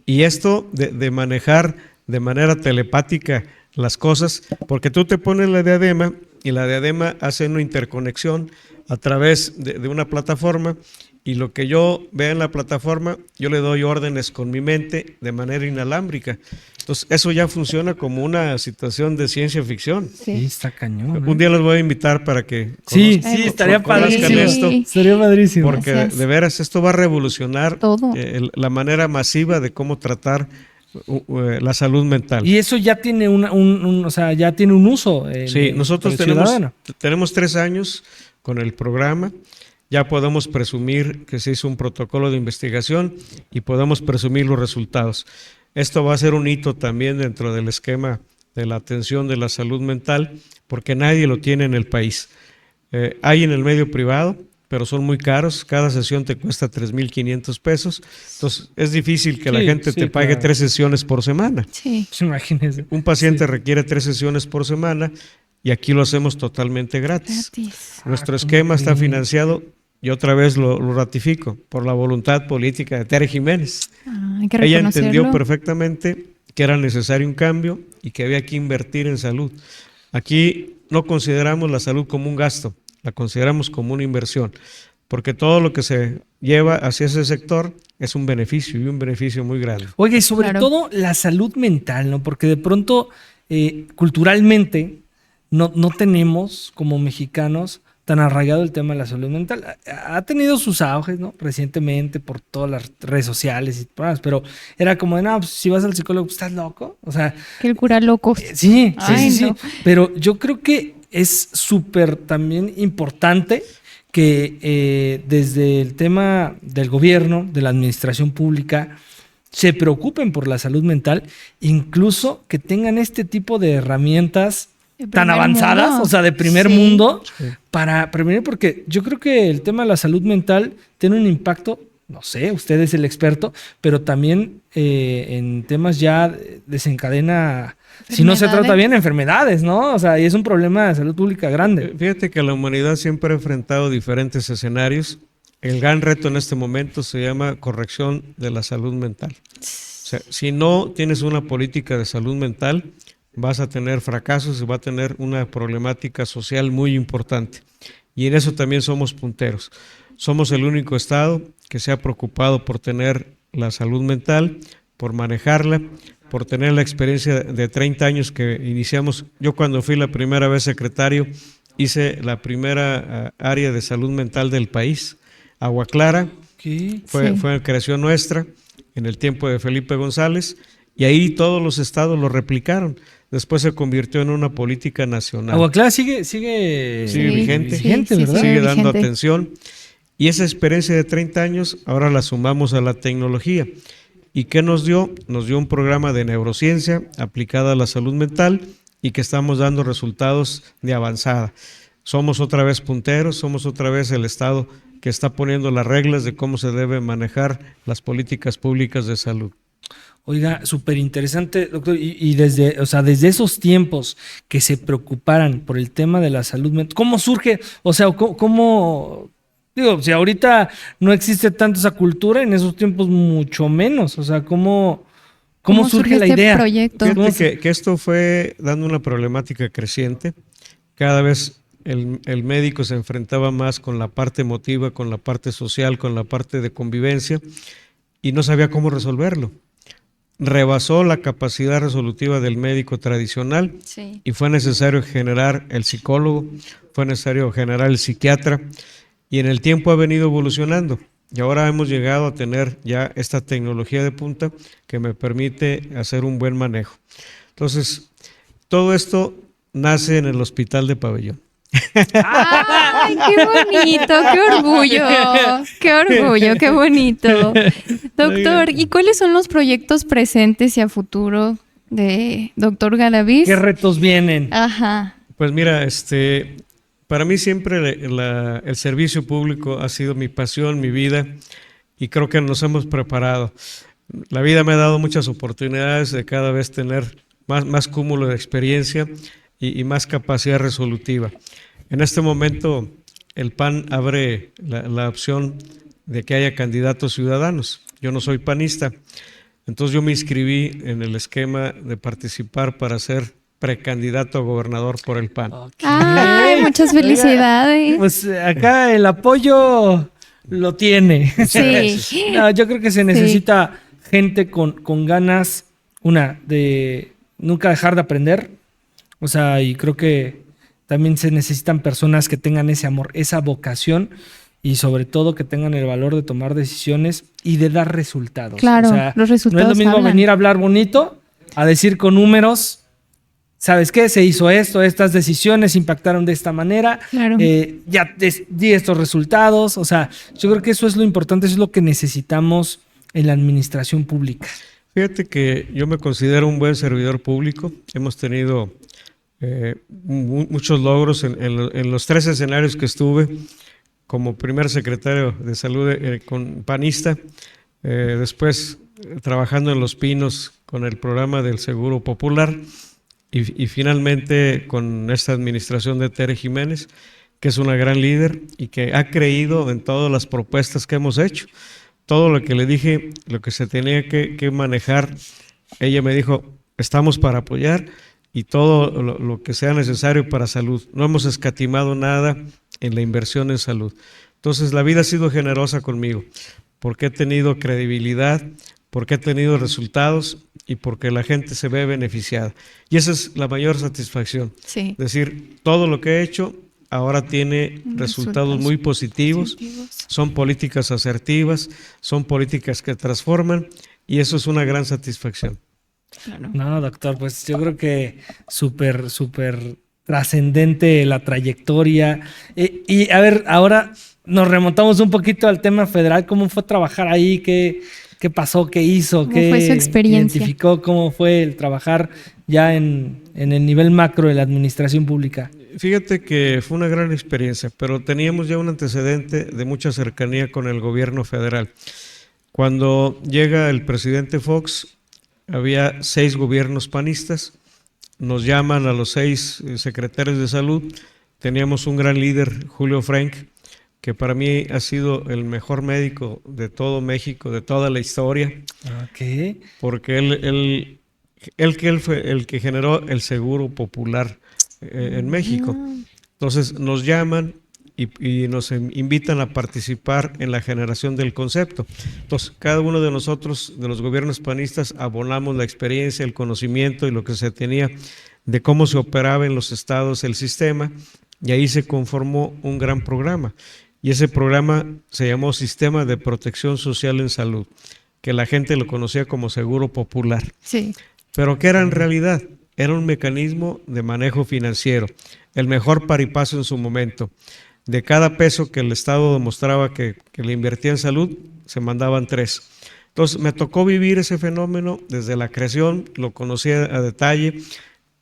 Y esto de manejar de manera telepática las cosas, porque tú te pones la diadema y la diadema hace una interconexión a través de una plataforma. Y lo que yo vea en la plataforma, yo le doy órdenes con mi mente de manera inalámbrica. Entonces, eso ya funciona como una situación de ciencia ficción. Sí, está cañón. Un día los voy a invitar para que estaría padrísimo. Esto, estaría padrísimo. Porque de veras esto va a revolucionar la manera masiva de cómo tratar la salud mental. Y eso ya tiene ya tiene un uso. Sí, nosotros tenemos 3 años con el programa. Ya podemos presumir que se hizo un protocolo de investigación y podemos presumir los resultados. Esto va a ser un hito también dentro del esquema de la atención de la salud mental, porque nadie lo tiene en el país. Hay en el medio privado, pero son muy caros. Cada sesión te cuesta 3,500 pesos. Entonces, es difícil que la gente te pague 3 sesiones por semana. Sí. Imagínese. Un paciente requiere 3 sesiones por semana y aquí lo hacemos totalmente gratis. Nuestro esquema está financiado. Y otra vez lo ratifico, por la voluntad política de Tere Jiménez. Hay que Ella entendió perfectamente que era necesario un cambio y que había que invertir en salud. Aquí no consideramos la salud como un gasto, la consideramos como una inversión, porque todo lo que se lleva hacia ese sector es un beneficio y un beneficio muy grande. Oye, y sobre todo la salud mental, ¿no? Porque de pronto, culturalmente, no tenemos como mexicanos tan arraigado el tema de la salud mental. Ha tenido sus auges, ¿no? Recientemente por todas las redes sociales y demás, pero era como de, no, pues, si vas al psicólogo, ¿estás loco? O sea... Que el cura loco. Sí. Pero yo creo que es súper también importante que desde el tema del gobierno, de la administración pública, se preocupen por la salud mental, incluso que tengan este tipo de herramientas tan avanzadas, mundo. O sea, de primer mundo, para prevenir, porque yo creo que el tema de la salud mental tiene un impacto, no sé, usted es el experto, pero también en temas ya desencadena, si no se trata bien, enfermedades, ¿no? O sea, y es un problema de salud pública grande. Fíjate que la humanidad siempre ha enfrentado diferentes escenarios. El gran reto en este momento se llama corrección de la salud mental. O sea, si no tienes una política de salud mental, vas a tener fracasos y va a tener una problemática social muy importante. Y en eso también somos punteros. Somos el único estado que se ha preocupado por tener la salud mental, por manejarla, por tener la experiencia de 30 años que iniciamos. Yo cuando fui la primera vez secretario, hice la primera área de salud mental del país. Agua Clara, fue creación nuestra en el tiempo de Felipe González, y ahí todos los estados lo replicaron. Después se convirtió en una política nacional. Agua Clara sigue vigente, ¿verdad? Sigue dando atención. Y esa experiencia de 30 años, ahora la sumamos a la tecnología. ¿Y qué nos dio? Nos dio un programa de neurociencia aplicada a la salud mental y que estamos dando resultados de avanzada. Somos otra vez punteros, somos otra vez el estado que está poniendo las reglas de cómo se deben manejar las políticas públicas de salud. Oiga, súper interesante, doctor, y desde esos tiempos que se preocuparan por el tema de la salud mental, ¿cómo surge? O sea, ¿cómo digo, si ahorita no existe tanto esa cultura, en esos tiempos mucho menos? O sea, ¿cómo surge la idea? Proyecto? Fíjate que esto fue dando una problemática creciente. Cada vez el médico se enfrentaba más con la parte emotiva, con la parte social, con la parte de convivencia, y no sabía cómo resolverlo. Rebasó la capacidad resolutiva del médico tradicional y fue necesario generar el psicólogo, fue necesario generar el psiquiatra, y en el tiempo ha venido evolucionando. Y ahora hemos llegado a tener ya esta tecnología de punta que me permite hacer un buen manejo. Entonces, todo esto nace en el Hospital de Pabellón. ¡Ay, qué bonito! ¡Qué orgullo! ¡Qué orgullo! ¡Qué bonito! Doctor, ¿y cuáles son los proyectos presentes y a futuro de doctor Galaviz? ¿Qué retos vienen? Ajá. Pues mira, para mí siempre el servicio público ha sido mi pasión, mi vida, y creo que nos hemos preparado. La vida me ha dado muchas oportunidades de cada vez tener más cúmulo de experiencia y más capacidad resolutiva. En este momento el PAN abre la opción de que haya candidatos ciudadanos. Yo no soy panista, entonces yo me inscribí en el esquema de participar para ser precandidato a gobernador por el PAN. Okay. ¡Ay, muchas felicidades! Pues acá el apoyo lo tiene. Sí. No, yo creo que se necesita gente con ganas, de nunca dejar de aprender. O sea, y creo que también se necesitan personas que tengan ese amor, esa vocación, y sobre todo que tengan el valor de tomar decisiones y de dar resultados. Claro, o sea, los resultados no es lo mismo hablan. Venir a hablar bonito, a decir con números, ¿sabes qué? Se hizo esto, estas decisiones impactaron de esta manera, claro. Ya di estos resultados. O sea, yo creo que eso es lo importante, eso es lo que necesitamos en la administración pública. Fíjate que yo me considero un buen servidor público. Hemos tenido muchos logros en los 3 escenarios que estuve como primer secretario de salud con panista, después trabajando en Los Pinos con el programa del Seguro Popular y finalmente con esta administración de Tere Jiménez, que es una gran líder y que ha creído en todas las propuestas que hemos hecho. Todo lo que le dije, lo que se tenía que manejar, ella me dijo, estamos para apoyar y todo lo que sea necesario para salud. No hemos escatimado nada en la inversión en salud. Entonces la vida ha sido generosa conmigo, porque he tenido credibilidad, porque he tenido resultados y porque la gente se ve beneficiada. Y esa es la mayor satisfacción. Sí. Es decir, todo lo que he hecho ahora tiene resultados muy positivos, son políticas asertivas, son políticas que transforman y eso es una gran satisfacción. Claro. No, doctor, pues yo creo que súper trascendente la trayectoria. Y a ver, ahora nos remontamos un poquito al tema federal. ¿Cómo fue trabajar ahí? ¿Qué pasó? ¿Qué hizo? ¿Cómo fue su experiencia? ¿Identificó cómo fue el trabajar ya en el nivel macro de la administración pública? Fíjate que fue una gran experiencia, pero teníamos ya un antecedente de mucha cercanía con el gobierno federal. Cuando llega el presidente Fox, había 6 gobiernos panistas, nos llaman a los 6 secretarios de salud, teníamos un gran líder, Julio Frank, que para mí ha sido el mejor médico de todo México, de toda la historia, porque él fue el que generó el Seguro Popular en México. Entonces nos llaman y nos invitan a participar en la generación del concepto. Entonces cada uno de nosotros, de los gobiernos panistas, abonamos la experiencia, el conocimiento y lo que se tenía de cómo se operaba en los estados el sistema, y ahí se conformó un gran programa. Y ese programa se llamó Sistema de Protección Social en Salud, que la gente lo conocía como Seguro Popular. Sí. Pero ¿qué era en realidad? Era un mecanismo de manejo financiero, el mejor par y paso en su momento. De cada peso que el Estado demostraba que le invertía en salud, se mandaban 3. Entonces me tocó vivir ese fenómeno desde la creación, lo conocí a detalle,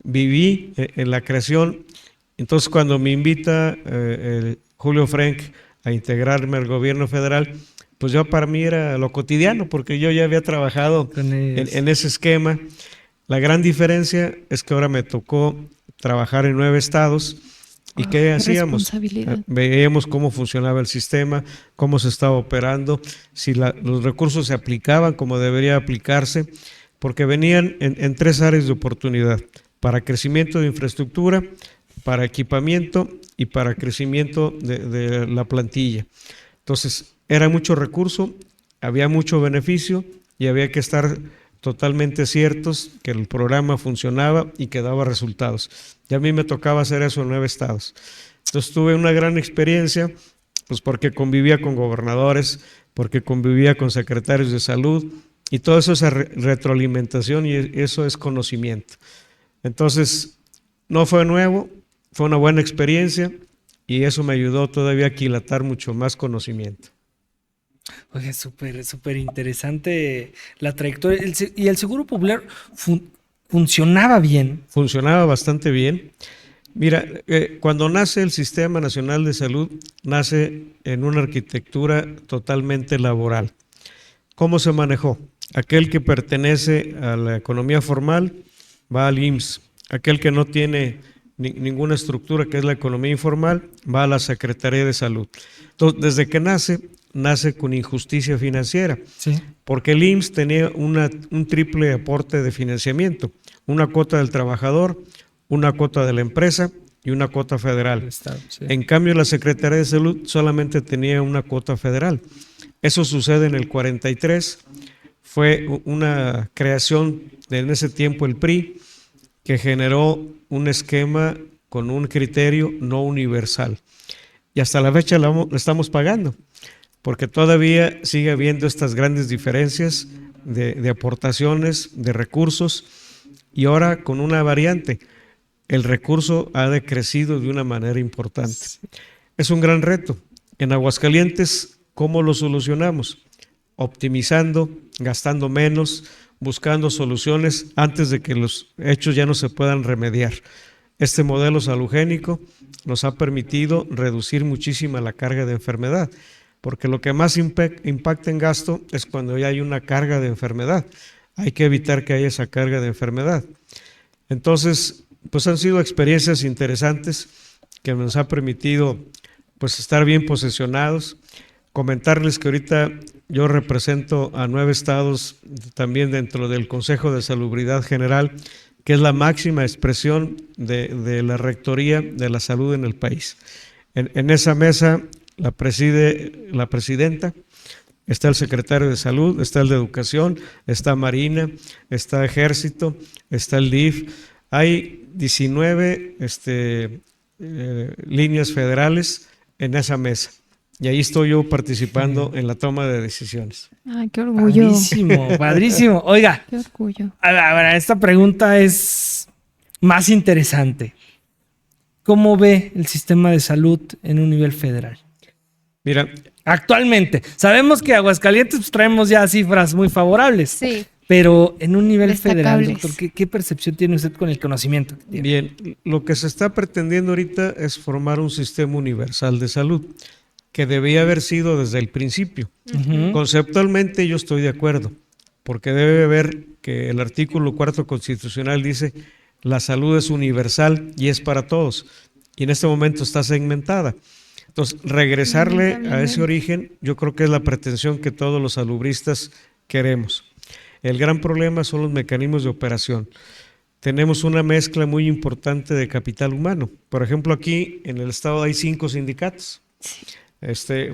viví en la creación. Entonces cuando me invita Julio Frank a integrarme al gobierno federal, pues yo para mí era lo cotidiano, porque yo ya había trabajado en ese esquema. La gran diferencia es que ahora me tocó trabajar en 9 estados. ¿Y qué hacíamos? Veíamos cómo funcionaba el sistema, cómo se estaba operando, si los recursos se aplicaban como debería aplicarse, porque venían en 3 áreas de oportunidad: para crecimiento de infraestructura, para equipamiento y para crecimiento de la plantilla. Entonces, era mucho recurso, había mucho beneficio y había que estar totalmente ciertos que el programa funcionaba y que daba resultados. Y a mí me tocaba hacer eso en 9 estados. Entonces tuve una gran experiencia, pues porque convivía con gobernadores, porque convivía con secretarios de salud, y todo eso es retroalimentación y eso es conocimiento. Entonces, no fue nuevo, fue una buena experiencia y eso me ayudó todavía a aquilatar mucho más conocimiento. Oye, súper interesante la trayectoria. ¿Y el Seguro Popular funcionaba bien? Funcionaba bastante bien. Mira, cuando nace el Sistema Nacional de Salud, nace en una arquitectura totalmente laboral. ¿Cómo se manejó? Aquel que pertenece a la economía formal va al IMSS. Aquel que no tiene ninguna estructura, que es la economía informal, va a la Secretaría de Salud. Entonces, desde que nace con injusticia financiera, sí, porque el IMSS tenía un triple aporte de financiamiento: una cuota del trabajador, una cuota de la empresa y una cuota federal. Estado, sí. En cambio, la Secretaría de Salud solamente tenía una cuota federal. Eso sucede en el 43, fue una creación en ese tiempo el PRI, que generó un esquema con un criterio no universal. Y hasta la fecha lo estamos pagando, porque todavía sigue habiendo estas grandes diferencias de aportaciones, de recursos, y ahora con una variante: el recurso ha decrecido de una manera importante. Es un gran reto. En Aguascalientes, ¿cómo lo solucionamos? Optimizando, gastando menos, buscando soluciones antes de que los hechos ya no se puedan remediar. Este modelo salugénico nos ha permitido reducir muchísima la carga de enfermedad, porque lo que más impacta en gasto es cuando ya hay una carga de enfermedad. Hay que evitar que haya esa carga de enfermedad. Entonces, pues han sido experiencias interesantes que nos ha permitido pues estar bien posicionados. Comentarles que ahorita yo represento a 9 estados también dentro del Consejo de Salubridad General, que es la máxima expresión de la Rectoría de la Salud en el país. En esa mesa la preside la presidenta, está el secretario de Salud, está el de Educación, está Marina, está Ejército, está el DIF. Hay 19 líneas federales en esa mesa. Y ahí estoy yo participando en la toma de decisiones. Ay, qué orgullo. Padrísimo, padrísimo. Oiga, qué orgullo. A ver, esta pregunta es más interesante. ¿Cómo ve el sistema de salud en un nivel federal? Mira, actualmente, sabemos que Aguascalientes pues, traemos ya cifras muy favorables. Sí. Pero en un nivel federal, Destacables. doctor, ¿qué percepción tiene usted con el conocimiento que tiene? bien, lo que se está pretendiendo ahorita es formar un sistema universal de salud, que debía haber sido desde el principio. Conceptualmente yo estoy de acuerdo, porque debe ver que el artículo 4 constitucional dice la salud es universal y es para todos, y en este momento está segmentada. Entonces, regresarle a ese origen, yo creo que es la pretensión que todos los salubristas queremos. El gran problema son los mecanismos de operación. Tenemos una mezcla muy importante de capital humano. Por ejemplo, aquí en el estado hay 5 sindicatos.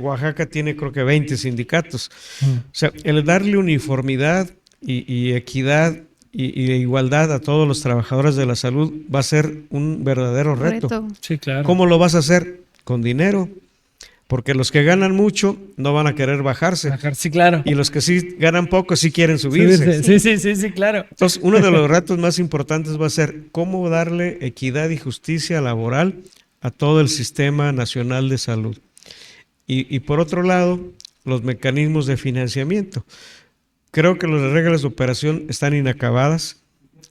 Oaxaca tiene creo que 20 sindicatos. O sea, el darle uniformidad y equidad y igualdad a todos los trabajadores de la salud va a ser un verdadero reto. Sí, claro. ¿Cómo lo vas a hacer? Con dinero. Porque los que ganan mucho no van a querer bajarse. Sí, claro. Y los que sí ganan poco sí quieren subirse. Sí, claro. Entonces, uno de los retos más importantes va a ser cómo darle equidad y justicia laboral a todo el sistema nacional de salud. Y por otro lado, los mecanismos de financiamiento. Creo que las reglas de operación están inacabadas.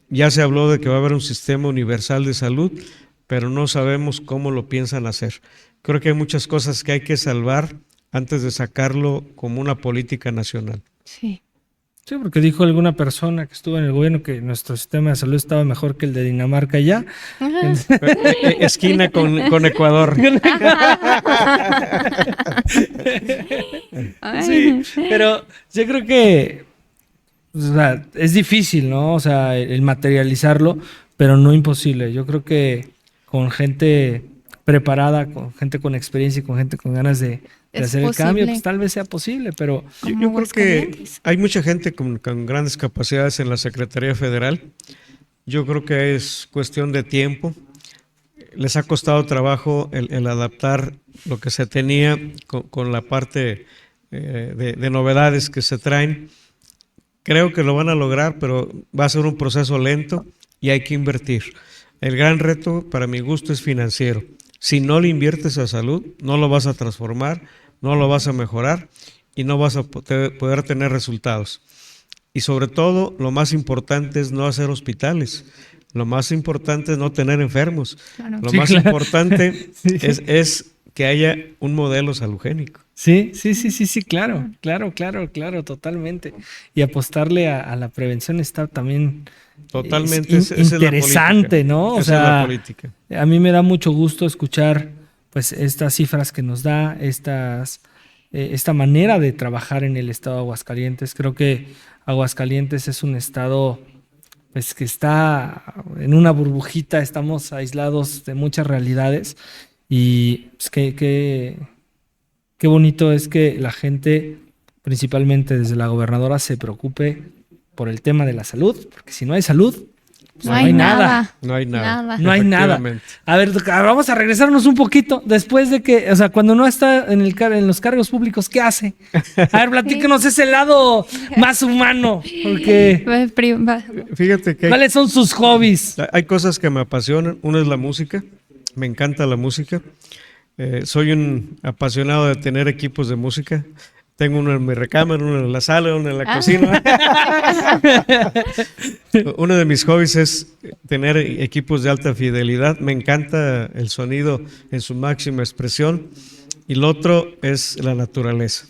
Ya se habló de que va a haber un sistema universal de salud, pero no sabemos cómo lo piensan hacer. Creo que hay muchas cosas que hay que salvar antes de sacarlo como una política nacional. Sí. Sí, porque dijo alguna persona que estuvo en el gobierno que nuestro sistema de salud estaba mejor que el de Dinamarca ya. Esquina con Ecuador. Sí, pero yo creo que o sea, es difícil, ¿no? O sea, el materializarlo, pero no imposible. Yo creo que con gente preparada, con gente con experiencia y con gente con ganas de hacer el cambio, pues tal vez sea posible, pero yo creo que hay mucha gente con grandes capacidades en la Secretaría Federal. Yo creo que es cuestión de tiempo. Les ha costado trabajo el adaptar lo que se tenía con la parte de novedades que se traen. Creo que lo van a lograr, pero va a ser un proceso lento y hay que invertir. El gran reto, para mi gusto, es financiero. Si no le inviertes a salud, no lo vas a transformar, no lo vas a mejorar y no vas a poder tener resultados. Y sobre todo, lo más importante es no hacer hospitales. Lo más importante es no tener enfermos. Claro. Lo más importante es que haya un modelo salugénico. Sí, claro, totalmente. Y apostarle a la prevención está también totalmente interesante, ¿no? O sea, es la política. A mí me da mucho gusto escuchar pues estas cifras que nos da, esta manera de trabajar en el estado de Aguascalientes. Creo que Aguascalientes es un estado pues que está en una burbujita, estamos aislados de muchas realidades y pues, qué bonito es que la gente, principalmente desde la gobernadora, se preocupe por el tema de la salud, porque si no hay salud, pues no hay nada. No hay nada. No hay nada. A ver, vamos a regresarnos un poquito después de que, o sea, cuando no está en los cargos públicos, ¿qué hace? A ver, platíquenos ese lado más humano, porque fíjate que ¿cuáles son sus hobbies? Hay cosas que me apasionan. Una es la música, me encanta la música. Soy un apasionado de tener equipos de música. Tengo uno en mi recámara, uno en la sala, uno en la cocina. Uno de mis hobbies es tener equipos de alta fidelidad. Me encanta el sonido en su máxima expresión. Y lo otro es la naturaleza.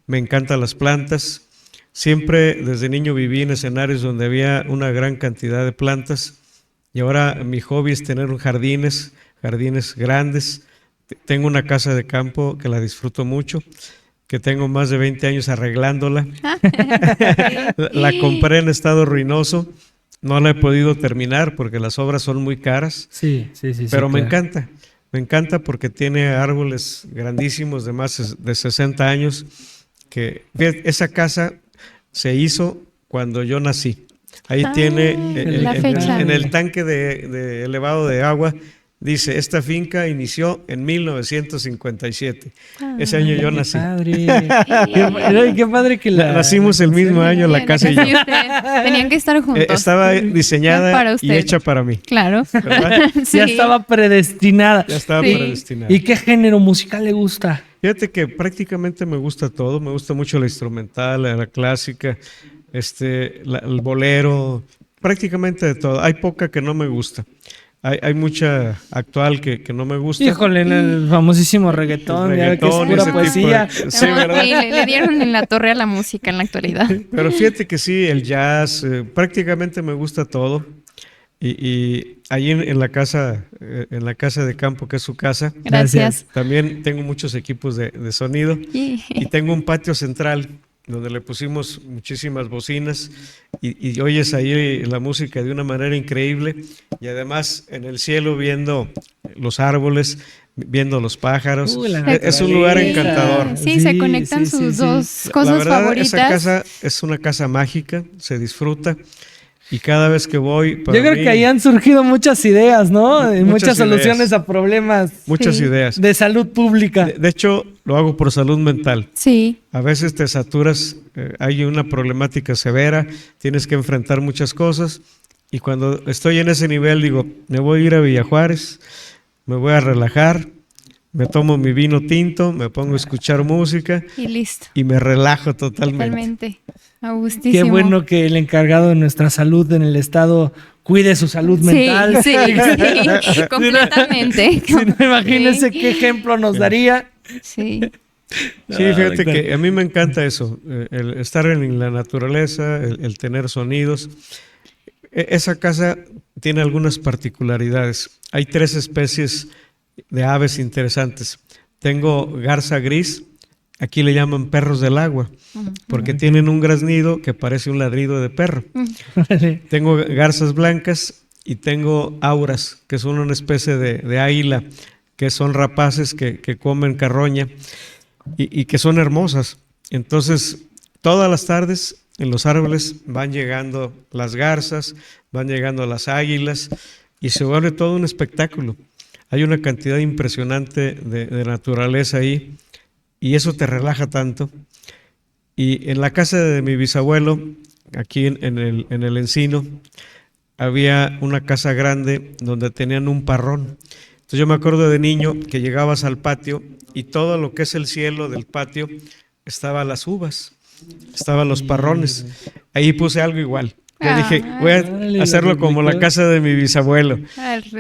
Me encantan las plantas. Siempre desde niño viví en escenarios donde había una gran cantidad de plantas. Y ahora mi hobby es tener jardines grandes. Tengo una casa de campo que la disfruto mucho. que tengo más de 20 años arreglándola. La compré en estado ruinoso, no la he podido terminar porque las obras son muy caras. Sí. Pero me claro. encanta porque tiene árboles grandísimos de más de 60 años. Que esa casa se hizo cuando yo nací. Ahí tiene en el tanque de elevado de agua. Dice, esta finca inició en 1957. Ese año yo nací. Qué padre que nacimos el mismo año la casa y yo. Tenían que estar juntos. Estaba diseñada y hecha para mí. Claro. Sí. Ya estaba predestinada. Predestinada. ¿Y qué género musical le gusta? Fíjate que prácticamente me gusta todo. Me gusta mucho la instrumental, la clásica, el bolero, prácticamente de todo. Hay poca que no me gusta. Hay mucha actual que no me gusta. Híjole, en el famosísimo reggaetón, ya que es pura poesía. Sí, ¿verdad? Le dieron en la torre a la música en la actualidad. Pero fíjate que sí, el jazz, prácticamente me gusta todo. Y ahí en la casa de campo, que es su casa. Gracias. También tengo muchos equipos de sonido. Y tengo un patio central donde le pusimos muchísimas bocinas y oyes ahí la música de una manera increíble, y además en el cielo viendo los árboles, viendo los pájaros. Es un lugar encantador. Sí, se conectan sus dos cosas la verdad, favoritas. Esa casa es una casa mágica, se disfruta. Y cada vez que voy... Yo creo que ahí han surgido muchas ideas, ¿no? Muchas soluciones a problemas. Muchas ideas. De salud pública. De hecho, lo hago por salud mental. Sí. A veces te saturas, hay una problemática severa, tienes que enfrentar muchas cosas. Y cuando estoy en ese nivel, digo, me voy a ir a Villa Juárez, me voy a relajar, me tomo mi vino tinto, me pongo a escuchar música. Y listo. Y me relajo totalmente. Totalmente. Agustísimo. Qué bueno que el encargado de nuestra salud en el estado cuide su salud mental. Sí, completamente. Si no, imagínense qué ejemplo nos daría. Sí. Sí, fíjate que a mí me encanta eso, el estar en la naturaleza, el tener sonidos. Esa casa tiene algunas particularidades. Hay 3 especies de aves interesantes. Tengo garza gris, aquí le llaman perros del agua, porque tienen un graznido que parece un ladrido de perro. Tengo garzas blancas y tengo auras, que son una especie de águila, que son rapaces que comen carroña y que son hermosas. Entonces, todas las tardes en los árboles van llegando las garzas, van llegando las águilas y se vuelve todo un espectáculo. Hay una cantidad impresionante de naturaleza ahí y eso te relaja tanto. Y en la casa de mi bisabuelo, aquí en el Encino, había una casa grande donde tenían un parrón. Entonces yo me acuerdo de niño que llegabas al patio y todo lo que es el cielo del patio estaban las uvas, estaban los parrones. Ahí puse algo igual. Yo dije, voy a hacerlo como la casa de mi bisabuelo.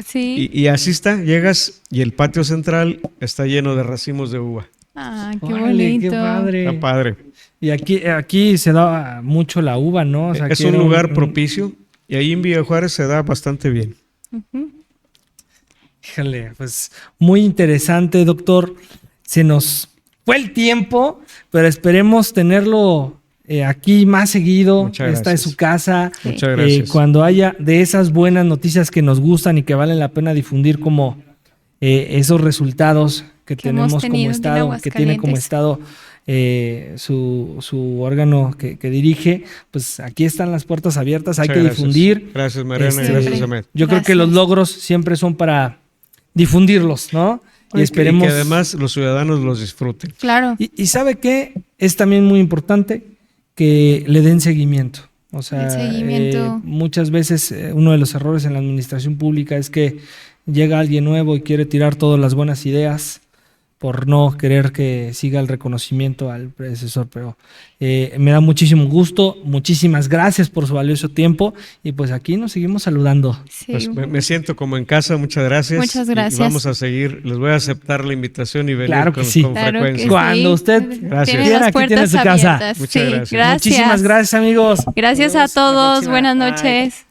Sí. Y así está, llegas y el patio central está lleno de racimos de uva. Qué bonito. Qué padre. Está padre. Y aquí se da mucho la uva, ¿no? O sea, es un lugar propicio y ahí en Villa Juárez se da bastante bien. Híjole, pues muy interesante, doctor. Se nos fue el tiempo, pero esperemos tenerlo aquí más seguido. Muchas Esta es gracias. su casa. Muchas gracias. Cuando haya de esas buenas noticias que nos gustan y que valen la pena difundir, como esos resultados que tenemos como Estado, que tiene como Estado su órgano que dirige, pues aquí están las puertas abiertas, hay que difundir. Gracias, Mariana, gracias, Ahmed. Yo creo que los logros siempre son para difundirlos, ¿no? Y esperemos que además los ciudadanos los disfruten. Claro. Y ¿sabe qué? Es también muy importante que le den seguimiento. O sea, muchas veces uno de los errores en la administración pública es que llega alguien nuevo y quiere tirar todas las buenas ideas por no querer que siga el reconocimiento al predecesor, pero me da muchísimo gusto, muchísimas gracias por su valioso tiempo y pues aquí nos seguimos saludando. Sí. Pues me siento como en casa, muchas gracias. Muchas gracias. Y vamos a seguir, les voy a aceptar la invitación y venir claro que con Que frecuencia. Cuando usted quiera, aquí tiene su casa. Muchas gracias. Muchísimas gracias, amigos. Gracias a todos, buenas noches.